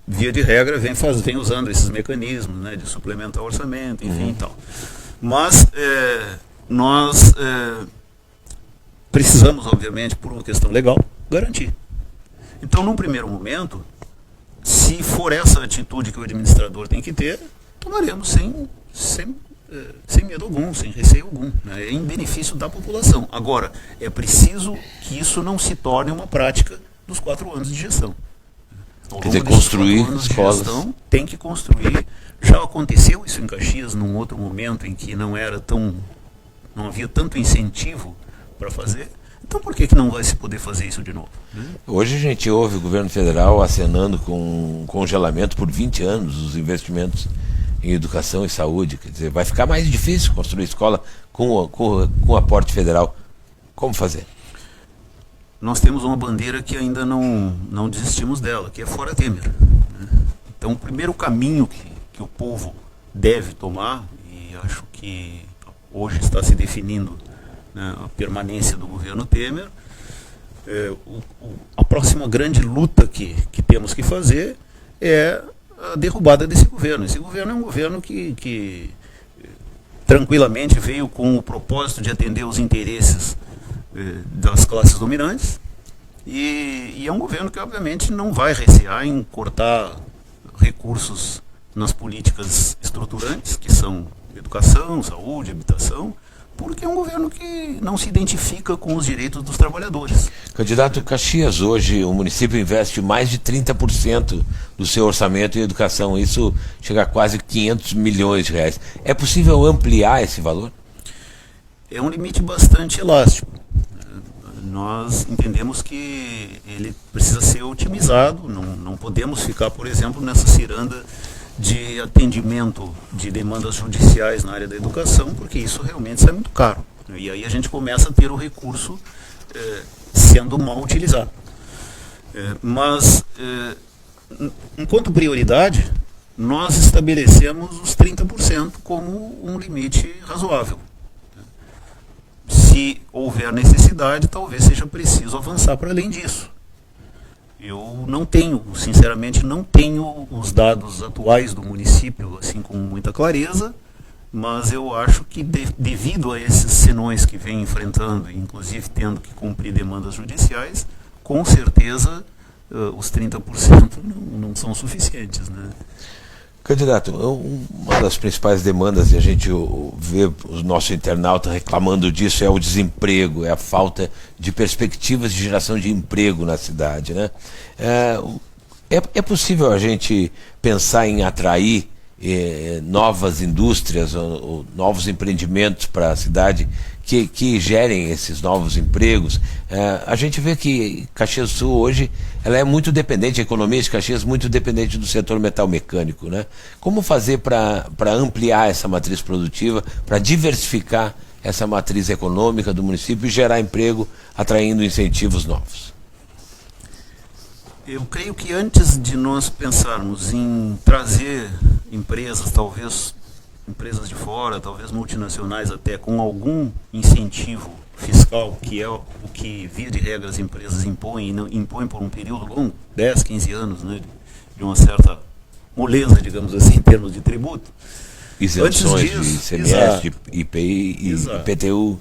via de regra, vem usando esses mecanismos, né, de suplementar o orçamento, enfim e tal. Mas nós precisamos, obviamente, por uma questão legal, garantir. Então, num primeiro momento, se for essa atitude que o administrador tem que ter, tomaremos sem medo algum, sem receio algum, né, em benefício da população. Agora, é preciso que isso não se torne uma prática dos 4 anos de gestão. Quer dizer, construir escolas. Gestão, tem que construir. Já aconteceu isso em Caxias, num outro momento em que não havia tanto incentivo para fazer. Então por que não vai se poder fazer isso de novo? Hoje a gente ouve o governo federal acenando com um congelamento por 20 anos dos investimentos em educação e saúde. Quer dizer, vai ficar mais difícil construir escola com aporte federal. Como fazer? Nós temos uma bandeira que ainda não desistimos dela, que é fora Temer, né? Então o primeiro caminho que o povo deve tomar, e acho que hoje está se definindo, né, a permanência do governo Temer, a próxima grande luta que temos que fazer é a derrubada desse governo. Esse governo é um governo que tranquilamente veio com o propósito de atender os interesses das classes dominantes, e é um governo que obviamente não vai recear em cortar recursos nas políticas estruturantes, que são educação, saúde, habitação, porque é um governo que não se identifica com os direitos dos trabalhadores. Candidato, Caxias, hoje o município investe mais de 30% do seu orçamento em educação, isso chega a quase 500 milhões de reais. É possível ampliar esse valor? É um limite bastante elástico. Nós entendemos que ele precisa ser otimizado, não podemos ficar, por exemplo, nessa ciranda de atendimento de demandas judiciais na área da educação, porque isso realmente sai muito caro. E aí a gente começa a ter o recurso sendo mal utilizado. Mas, enquanto prioridade, nós estabelecemos os 30% como um limite razoável. Se houver necessidade, talvez seja preciso avançar para além disso. Eu sinceramente não tenho os dados atuais do município assim com muita clareza, mas eu acho que devido a esses senões que vem enfrentando, inclusive tendo que cumprir demandas judiciais, com certeza os 30% não são suficientes, né? Candidato, uma das principais demandas, e a gente vê o nosso internauta reclamando disso, é o desemprego, é a falta de perspectivas de geração de emprego na cidade, né? É possível a gente pensar em atrair novas indústrias ou novos empreendimentos para a cidade que gerem esses novos empregos? A gente vê que Caxias do Sul hoje ela é muito dependente, a economia de Caxias é muito dependente do setor metal mecânico, né? Como fazer para ampliar essa matriz produtiva, para diversificar essa matriz econômica do município e gerar emprego, atraindo incentivos novos? Eu creio que antes de nós pensarmos em trazer empresas, talvez empresas de fora, talvez multinacionais até, com algum incentivo fiscal, que é o que, via de regra, as empresas impõem, e não impõem por um período longo, 10, 15 anos, né, de uma certa moleza, digamos assim, em termos de tributo. Isenções de ICMS, de IPI e IPTU.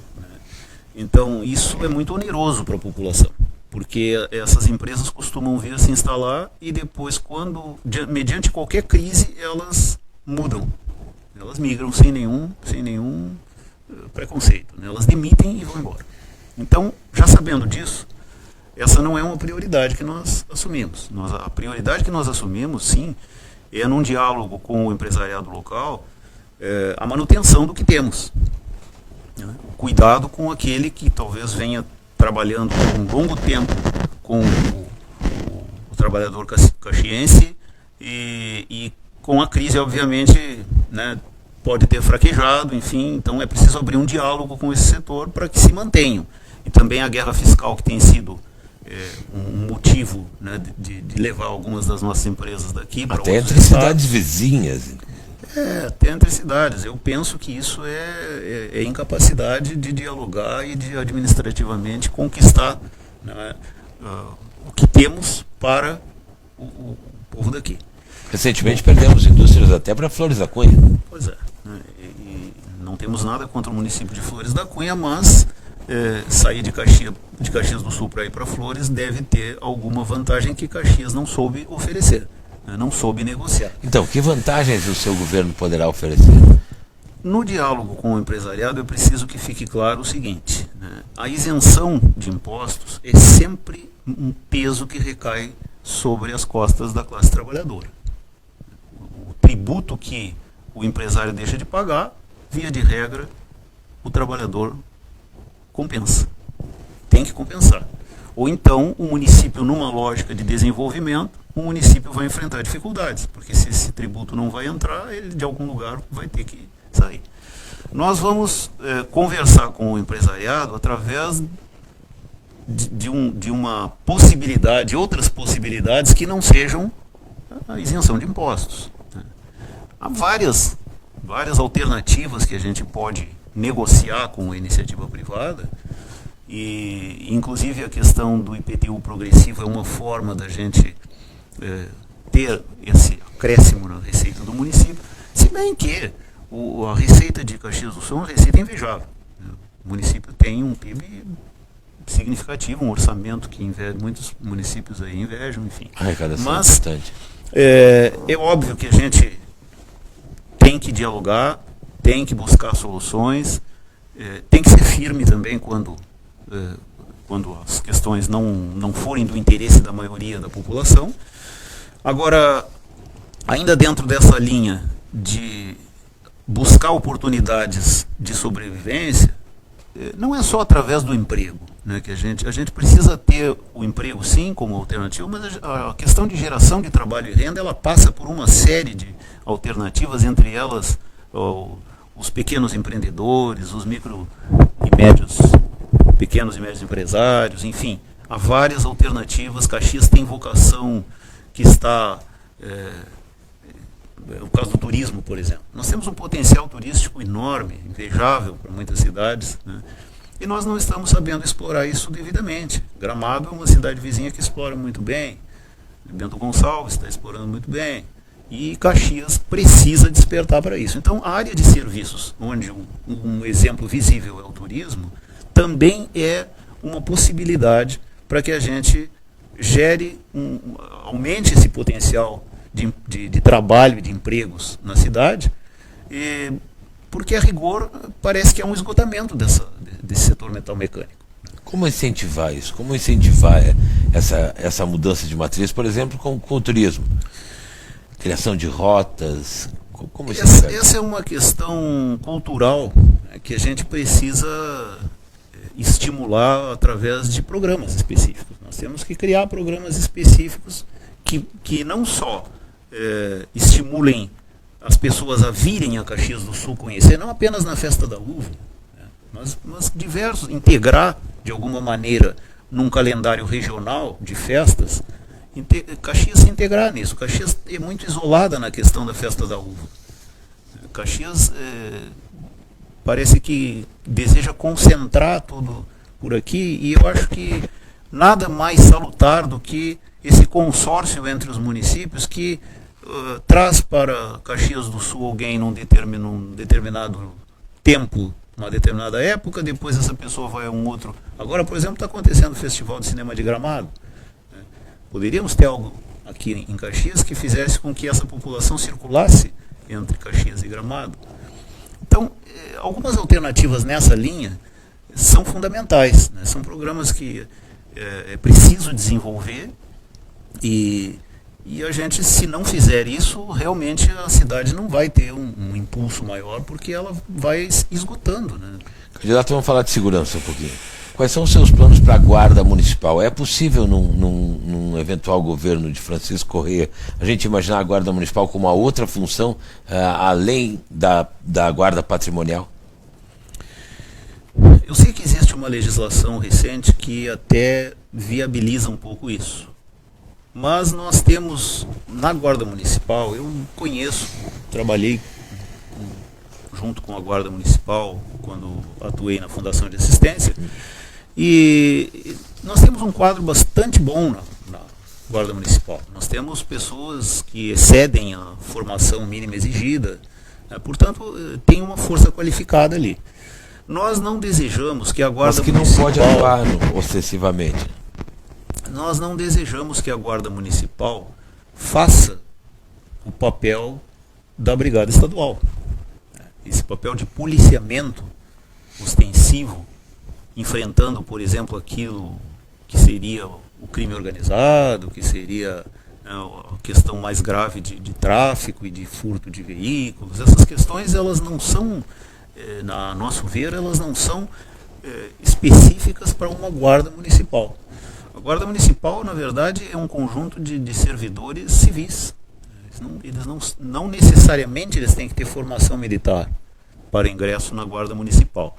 Então, isso é muito oneroso para a população, porque essas empresas costumam vir se instalar e depois, mediante qualquer crise, elas mudam. Elas migram sem nenhum preconceito, né? Elas demitem e vão embora. Então, já sabendo disso, essa não é uma prioridade que nós assumimos. A prioridade que nós assumimos, sim, é num diálogo com o empresariado local, a manutenção do que temos, né? Cuidado com aquele que talvez venha trabalhando por um longo tempo com o trabalhador caxiense e com a crise, obviamente, né, pode ter fraquejado, enfim, então é preciso abrir um diálogo com esse setor para que se mantenham. E também a guerra fiscal, que tem sido um motivo, né, de levar algumas das nossas empresas daqui para até outros entre estados. cidades vizinhas. Até entre cidades. Eu penso que isso é incapacidade de dialogar e de administrativamente conquistar, né, o que temos para o povo daqui. Recentemente perdemos indústrias até para Flores da Cunha. Pois é. E não temos nada contra o município de Flores da Cunha, mas sair de Caxias do Sul para ir para Flores deve ter alguma vantagem que Caxias não soube oferecer, né, não soube negociar. Então, que vantagens o seu governo poderá oferecer? No diálogo com o empresariado, é preciso que fique claro o seguinte, né, a isenção de impostos é sempre um peso que recai sobre as costas da classe trabalhadora. O tributo que o empresário deixa de pagar, via de regra, o trabalhador compensa. Tem que compensar. Ou então, o município, numa lógica de desenvolvimento, o município vai enfrentar dificuldades, porque se esse tributo não vai entrar, ele de algum lugar vai ter que sair. Nós vamos conversar com o empresariado através de uma possibilidade, outras possibilidades que não sejam a isenção de impostos. Há várias alternativas que a gente pode negociar com a iniciativa privada, e inclusive a questão do IPTU progressivo é uma forma da gente ter esse acréscimo na receita do município, se bem que a receita de Caxias do Sul é uma receita invejável. O município tem um PIB significativo, um orçamento que muitos municípios aí invejam, enfim. Mas bastante. É óbvio que a gente tem que dialogar, tem que buscar soluções, tem que ser firme também quando as questões não forem do interesse da maioria da população. Agora, ainda dentro dessa linha de buscar oportunidades de sobrevivência, não é só através do emprego, né, que a gente precisa ter o emprego sim como alternativa, mas a questão de geração de trabalho e renda, ela passa por uma série de alternativas, entre elas os pequenos empreendedores, os pequenos e médios empresários, enfim, há várias alternativas. Caxias tem vocação que está... o caso do turismo, por exemplo. Nós temos um potencial turístico enorme, invejável para muitas cidades, né? E nós não estamos sabendo explorar isso devidamente. Gramado é uma cidade vizinha que explora muito bem, Bento Gonçalves está explorando muito bem, e Caxias precisa despertar para isso. Então, a área de serviços, onde um exemplo visível é o turismo, também é uma possibilidade para que a gente aumente esse potencial de trabalho e de empregos na cidade, porque a rigor parece que é um esgotamento desse setor metalmecânico. Como incentivar isso? Como incentivar essa mudança de matriz, por exemplo, com o turismo? Criação de rotas? Como essa é uma questão cultural, né, que a gente precisa estimular através de programas específicos. Nós temos que criar programas específicos que não só estimulem as pessoas a virem a Caxias do Sul conhecer, não apenas na Festa da Uva, né, mas diversos, integrar de alguma maneira num calendário regional de festas, Caxias se integrar nisso. Caxias é muito isolada na questão da Festa da Uva. Caxias parece que deseja concentrar tudo por aqui, e eu acho que nada mais salutar do que esse consórcio entre os municípios que traz para Caxias do Sul alguém num determinado tempo, uma determinada época, depois essa pessoa vai a um outro. Agora, por exemplo, está acontecendo o Festival de Cinema de Gramado. Poderíamos ter algo aqui em Caxias que fizesse com que essa população circulasse entre Caxias e Gramado. Então, algumas alternativas nessa linha são fundamentais, né? São programas que é preciso desenvolver, e a gente, se não fizer isso, realmente a cidade não vai ter um impulso maior, porque ela vai esgotando, né? Candidato, vamos falar de segurança um pouquinho. Quais são os seus planos para a Guarda Municipal? É possível, num eventual governo de Francisco Corrêa, a gente imaginar a Guarda Municipal como uma outra função, além da Guarda Patrimonial? Eu sei que existe uma legislação recente que até viabiliza um pouco isso. Mas nós temos, na Guarda Municipal, eu conheço, trabalhei junto com a Guarda Municipal quando atuei na Fundação de Assistência, e nós temos um quadro bastante bom na Guarda Municipal. Nós temos pessoas que excedem a formação mínima exigida, portanto, tem uma força qualificada ali. Nós não desejamos que a Guarda Municipal... Mas que não pode atuar ostensivamente. Nós não desejamos que a Guarda Municipal faça o papel da Brigada Estadual. Esse papel de policiamento ostensivo, enfrentando, por exemplo, aquilo que seria o crime organizado, que seria a questão mais grave de tráfico e de furto de veículos. Essas questões, elas não são, a nosso ver, elas não são específicas para uma Guarda Municipal. A Guarda Municipal, na verdade, é um conjunto de servidores civis. Eles não necessariamente eles têm que ter formação militar para ingresso na Guarda Municipal.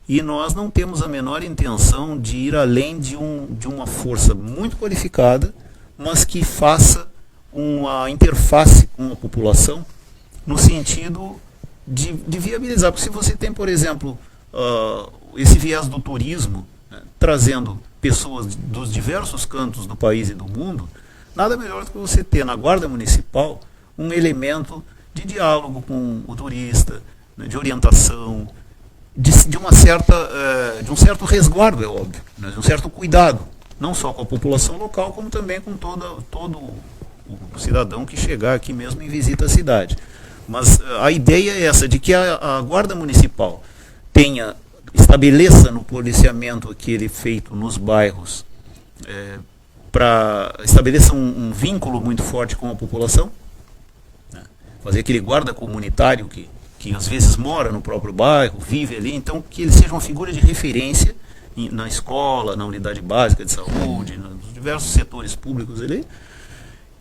E nós não temos a menor intenção de ir além de uma força muito qualificada, mas que faça uma interface com a população no sentido de viabilizar. Porque se você tem, por exemplo, esse viés do turismo, trazendo pessoas dos diversos cantos do país e do mundo, nada melhor do que você ter na Guarda Municipal um elemento de diálogo com o turista, de orientação, de um certo resguardo, é óbvio, de um certo cuidado, não só com a população local, como também com todo o cidadão que chegar aqui mesmo em visita à cidade. Mas a ideia é essa, de que a Guarda Municipal estabeleça no policiamento aquele feito nos bairros, estabeleça um vínculo muito forte com a população, fazer aquele guarda comunitário que às vezes mora no próprio bairro, vive ali, então que ele seja uma figura de referência na escola, na unidade básica de saúde, nos diversos setores públicos ali,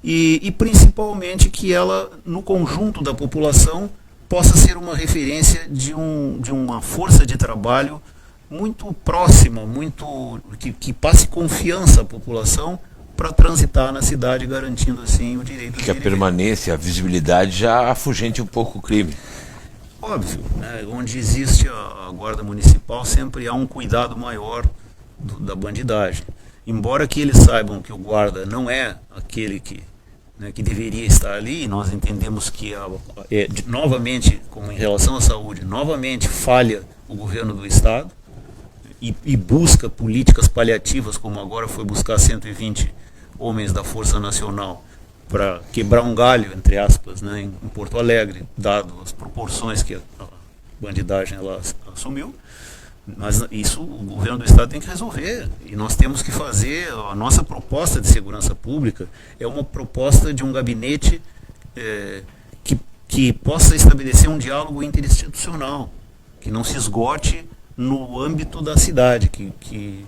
e principalmente que ela, no conjunto da população, possa ser uma referência de uma força de trabalho muito próxima, que passe confiança à população para transitar na cidade, garantindo assim o direito de que a permanência, a visibilidade já afugente um pouco o crime. Óbvio, né? Onde existe a Guarda Municipal sempre há um cuidado maior da bandidagem. Embora que eles saibam que o guarda não é aquele que deveria estar ali, nós entendemos que, novamente, como em relação à saúde, novamente falha o governo do Estado e busca políticas paliativas, como agora foi buscar 120 homens da Força Nacional para quebrar um galho, entre aspas, em Porto Alegre, dado as proporções que a bandidagem ela assumiu. Mas isso o governo do Estado tem que resolver, e nós temos que fazer. A nossa proposta de segurança pública é uma proposta de um gabinete que possa estabelecer um diálogo interinstitucional, que não se esgote no âmbito da cidade, que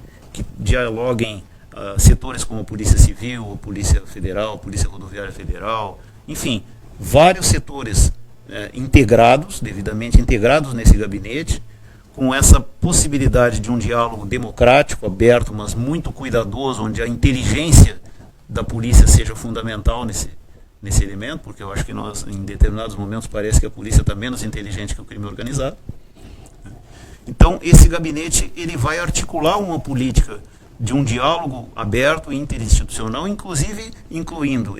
dialoguem setores como a Polícia Civil, a Polícia Federal, a Polícia Rodoviária Federal, enfim, vários setores integrados, devidamente integrados nesse gabinete, com essa possibilidade de um diálogo democrático, aberto, mas muito cuidadoso, onde a inteligência da polícia seja fundamental nesse elemento, porque eu acho que nós, em determinados momentos, parece que a polícia está menos inteligente que o crime organizado. Então, esse gabinete ele vai articular uma política de um diálogo aberto e interinstitucional, inclusive incluindo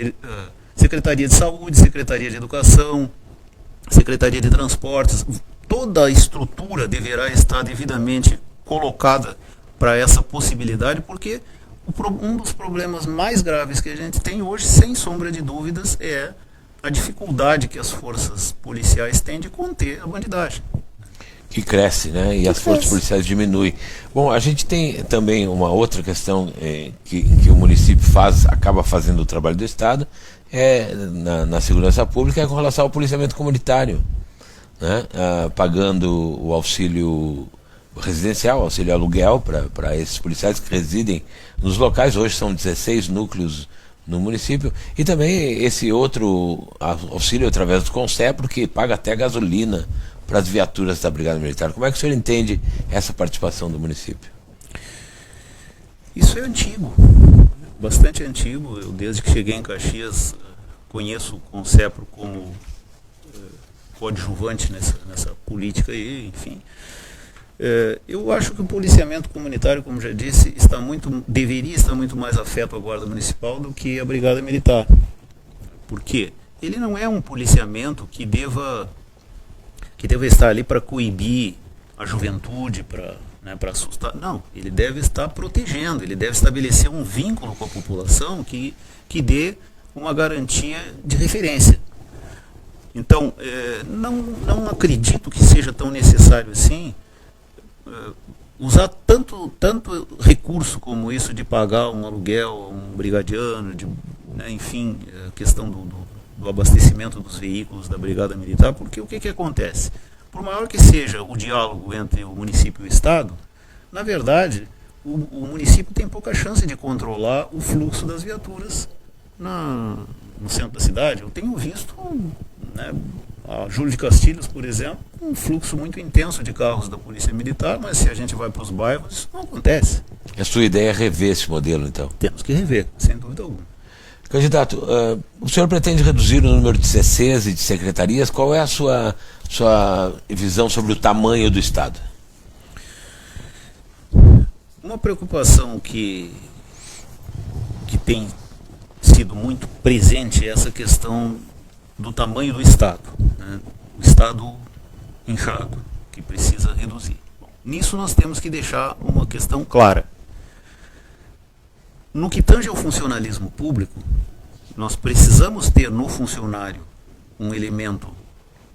Secretaria de Saúde, Secretaria de Educação, Secretaria de Transportes. Toda a estrutura deverá estar devidamente colocada para essa possibilidade, porque um dos problemas mais graves que a gente tem hoje, sem sombra de dúvidas, é a dificuldade que as forças policiais têm de conter a bandidagem. Que cresce, né? E as forças policiais diminuem. Bom, a gente tem também uma outra questão em que o município acaba fazendo o trabalho do Estado, na segurança pública, é com relação ao policiamento comunitário, né? Pagando o auxílio residencial, auxílio aluguel para esses policiais que residem nos locais. Hoje são 16 núcleos no município, e também esse outro auxílio através do Concepro, que paga até gasolina para as viaturas da Brigada Militar. Como é que o senhor entende essa participação do município? Isso é antigo, bastante antigo. Eu, desde que cheguei em Caxias, conheço o Concepro como coadjuvante nessa política aí, enfim. Eu acho que o policiamento comunitário, como já disse, deveria estar muito mais afeto à Guarda Municipal do que à Brigada Militar. Por quê? Ele não é um policiamento que deva estar ali para coibir a juventude, para assustar. Não, ele deve estar protegendo, ele deve estabelecer um vínculo com a população que dê uma garantia de referência. Então, não acredito que seja tão necessário assim usar tanto recurso como isso de pagar um aluguel, um brigadiano, enfim, a questão do abastecimento dos veículos da Brigada Militar, porque o que acontece? Por maior que seja o diálogo entre o município e o Estado, na verdade, o município tem pouca chance de controlar o fluxo das viaturas no centro da cidade. Eu tenho visto, a Júlio de Castilhos, por exemplo, um fluxo muito intenso de carros da Polícia Militar, mas se a gente vai para os bairros, isso não acontece. A sua ideia é rever esse modelo, então? Temos que rever, sem dúvida alguma. Candidato, o senhor pretende reduzir o número de CCs e de secretarias? Qual é a sua visão sobre o tamanho do Estado? Uma preocupação que tem sido muito presente é essa questão do tamanho do Estado, né? O Estado inchado, que precisa reduzir. Bom, nisso nós temos que deixar uma questão clara. No que tange ao funcionalismo público, nós precisamos ter no funcionário um elemento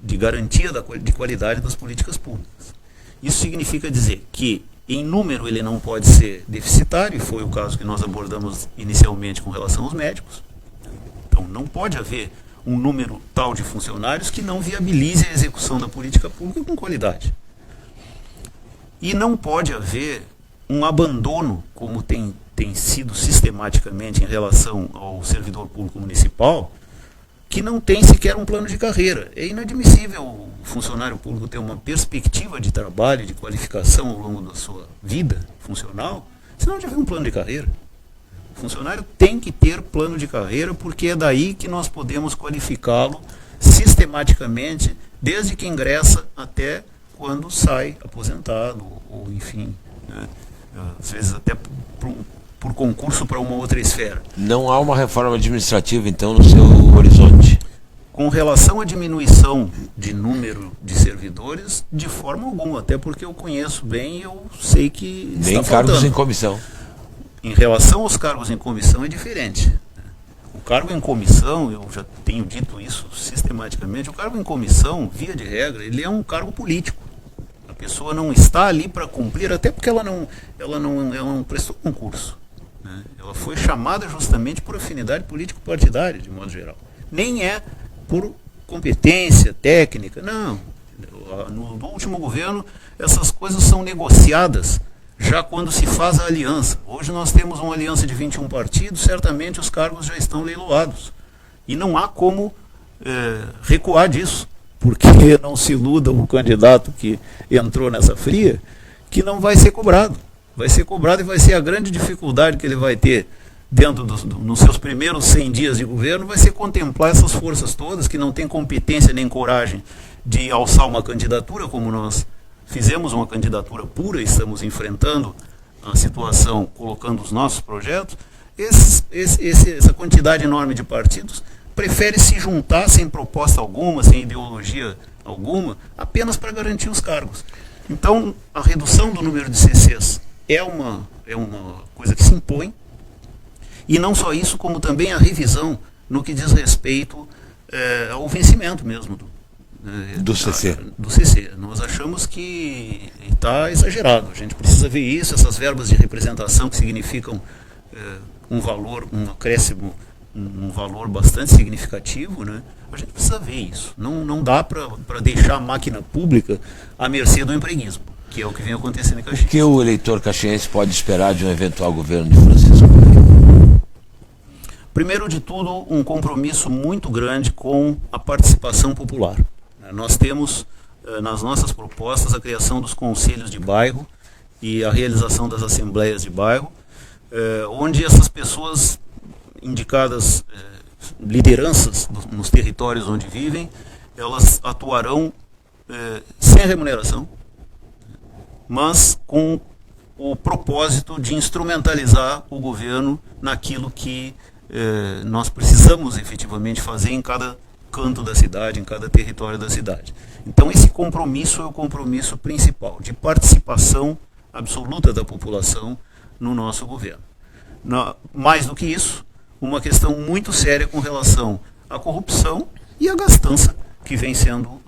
de garantia de qualidade das políticas públicas. Isso significa dizer que, em número, ele não pode ser deficitário, e foi o caso que nós abordamos inicialmente com relação aos médicos. Então, não pode haver um número tal de funcionários que não viabilize a execução da política pública com qualidade. E não pode haver um abandono, como tem sido sistematicamente em relação ao servidor público municipal, que não tem sequer um plano de carreira. É inadmissível o funcionário público ter uma perspectiva de trabalho, de qualificação ao longo da sua vida funcional, se não tiver um plano de carreira. O funcionário tem que ter plano de carreira, porque é daí que nós podemos qualificá-lo sistematicamente, desde que ingressa até quando sai aposentado, ou enfim, né, às vezes até por concurso para uma outra esfera. Não há uma reforma administrativa, então, no seu horizonte? Com relação à diminuição de número de servidores, de forma alguma, até porque eu conheço bem e eu sei que nem está cargos faltando. em comissão. Em relação aos cargos em comissão é diferente. O cargo em comissão, eu já tenho dito isso sistematicamente, o cargo em comissão, via de regra, ele é um cargo político. A pessoa não está ali para cumprir, até porque ela não prestou concurso, né? Ela foi chamada justamente por afinidade político-partidária, de modo geral. Nem é por competência técnica, não. No último governo, essas coisas são negociadas já quando se faz a aliança. Hoje nós temos uma aliança de 21 partidos, certamente os cargos já estão leiloados. E não há como recuar disso, porque não se iluda o candidato que entrou nessa fria, que não vai ser cobrado. Vai ser cobrado e vai ser a grande dificuldade que ele vai ter dentro nos seus primeiros 100 dias de governo, vai ser contemplar essas forças todas que não têm competência nem coragem de alçar uma candidatura, como nós fizemos uma candidatura pura e estamos enfrentando a situação, colocando os nossos projetos. Essa quantidade enorme de partidos prefere se juntar sem proposta alguma, sem ideologia alguma, apenas para garantir os cargos. Então, a redução do número de CCs é uma coisa que se impõe, e não só isso, como também a revisão no que diz respeito ao vencimento mesmo do CC. Do CC. Nós achamos que está exagerado. A gente precisa ver isso, essas verbas de representação que significam um valor, um acréscimo, um valor bastante significativo, né? A gente precisa ver isso. Não dá para deixar a máquina pública à mercê do empreguismo. Que é o que vem acontecendo em O Caxias. que o eleitor caxiense pode esperar de um eventual governo de Francisco? Primeiro de tudo, um compromisso muito grande com a participação popular. Nós temos nas nossas propostas a criação dos conselhos de bairro e a realização das assembleias de bairro, onde essas pessoas indicadas, lideranças nos territórios onde vivem, elas atuarão sem remuneração, mas com o propósito de instrumentalizar o governo naquilo que nós precisamos efetivamente fazer em cada canto da cidade, em cada território da cidade. Então esse compromisso é o compromisso principal, de participação absoluta da população no nosso governo. Mais do que isso, uma questão muito séria com relação à corrupção e à gastança que vem sendo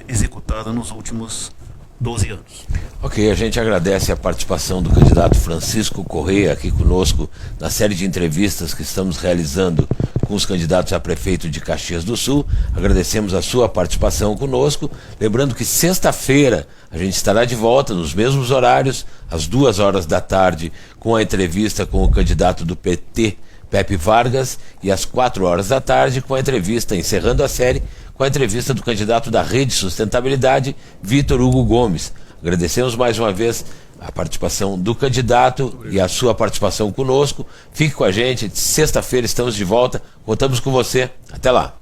executada nos últimos 12 anos. Ok, a gente agradece a participação do candidato Francisco Correia aqui conosco na série de entrevistas que estamos realizando com os candidatos a prefeito de Caxias do Sul. Agradecemos a sua participação conosco. Lembrando que sexta-feira a gente estará de volta nos mesmos horários, às 2 horas da tarde, com a entrevista com o candidato do PT, Pepe Vargas, e às 4 horas da tarde com a entrevista, encerrando a série, com a entrevista do candidato da Rede Sustentabilidade, Vitor Hugo Gomes. Agradecemos mais uma vez a participação do candidato e a sua participação conosco. Fique com a gente, sexta-feira estamos de volta, contamos com você. Até lá.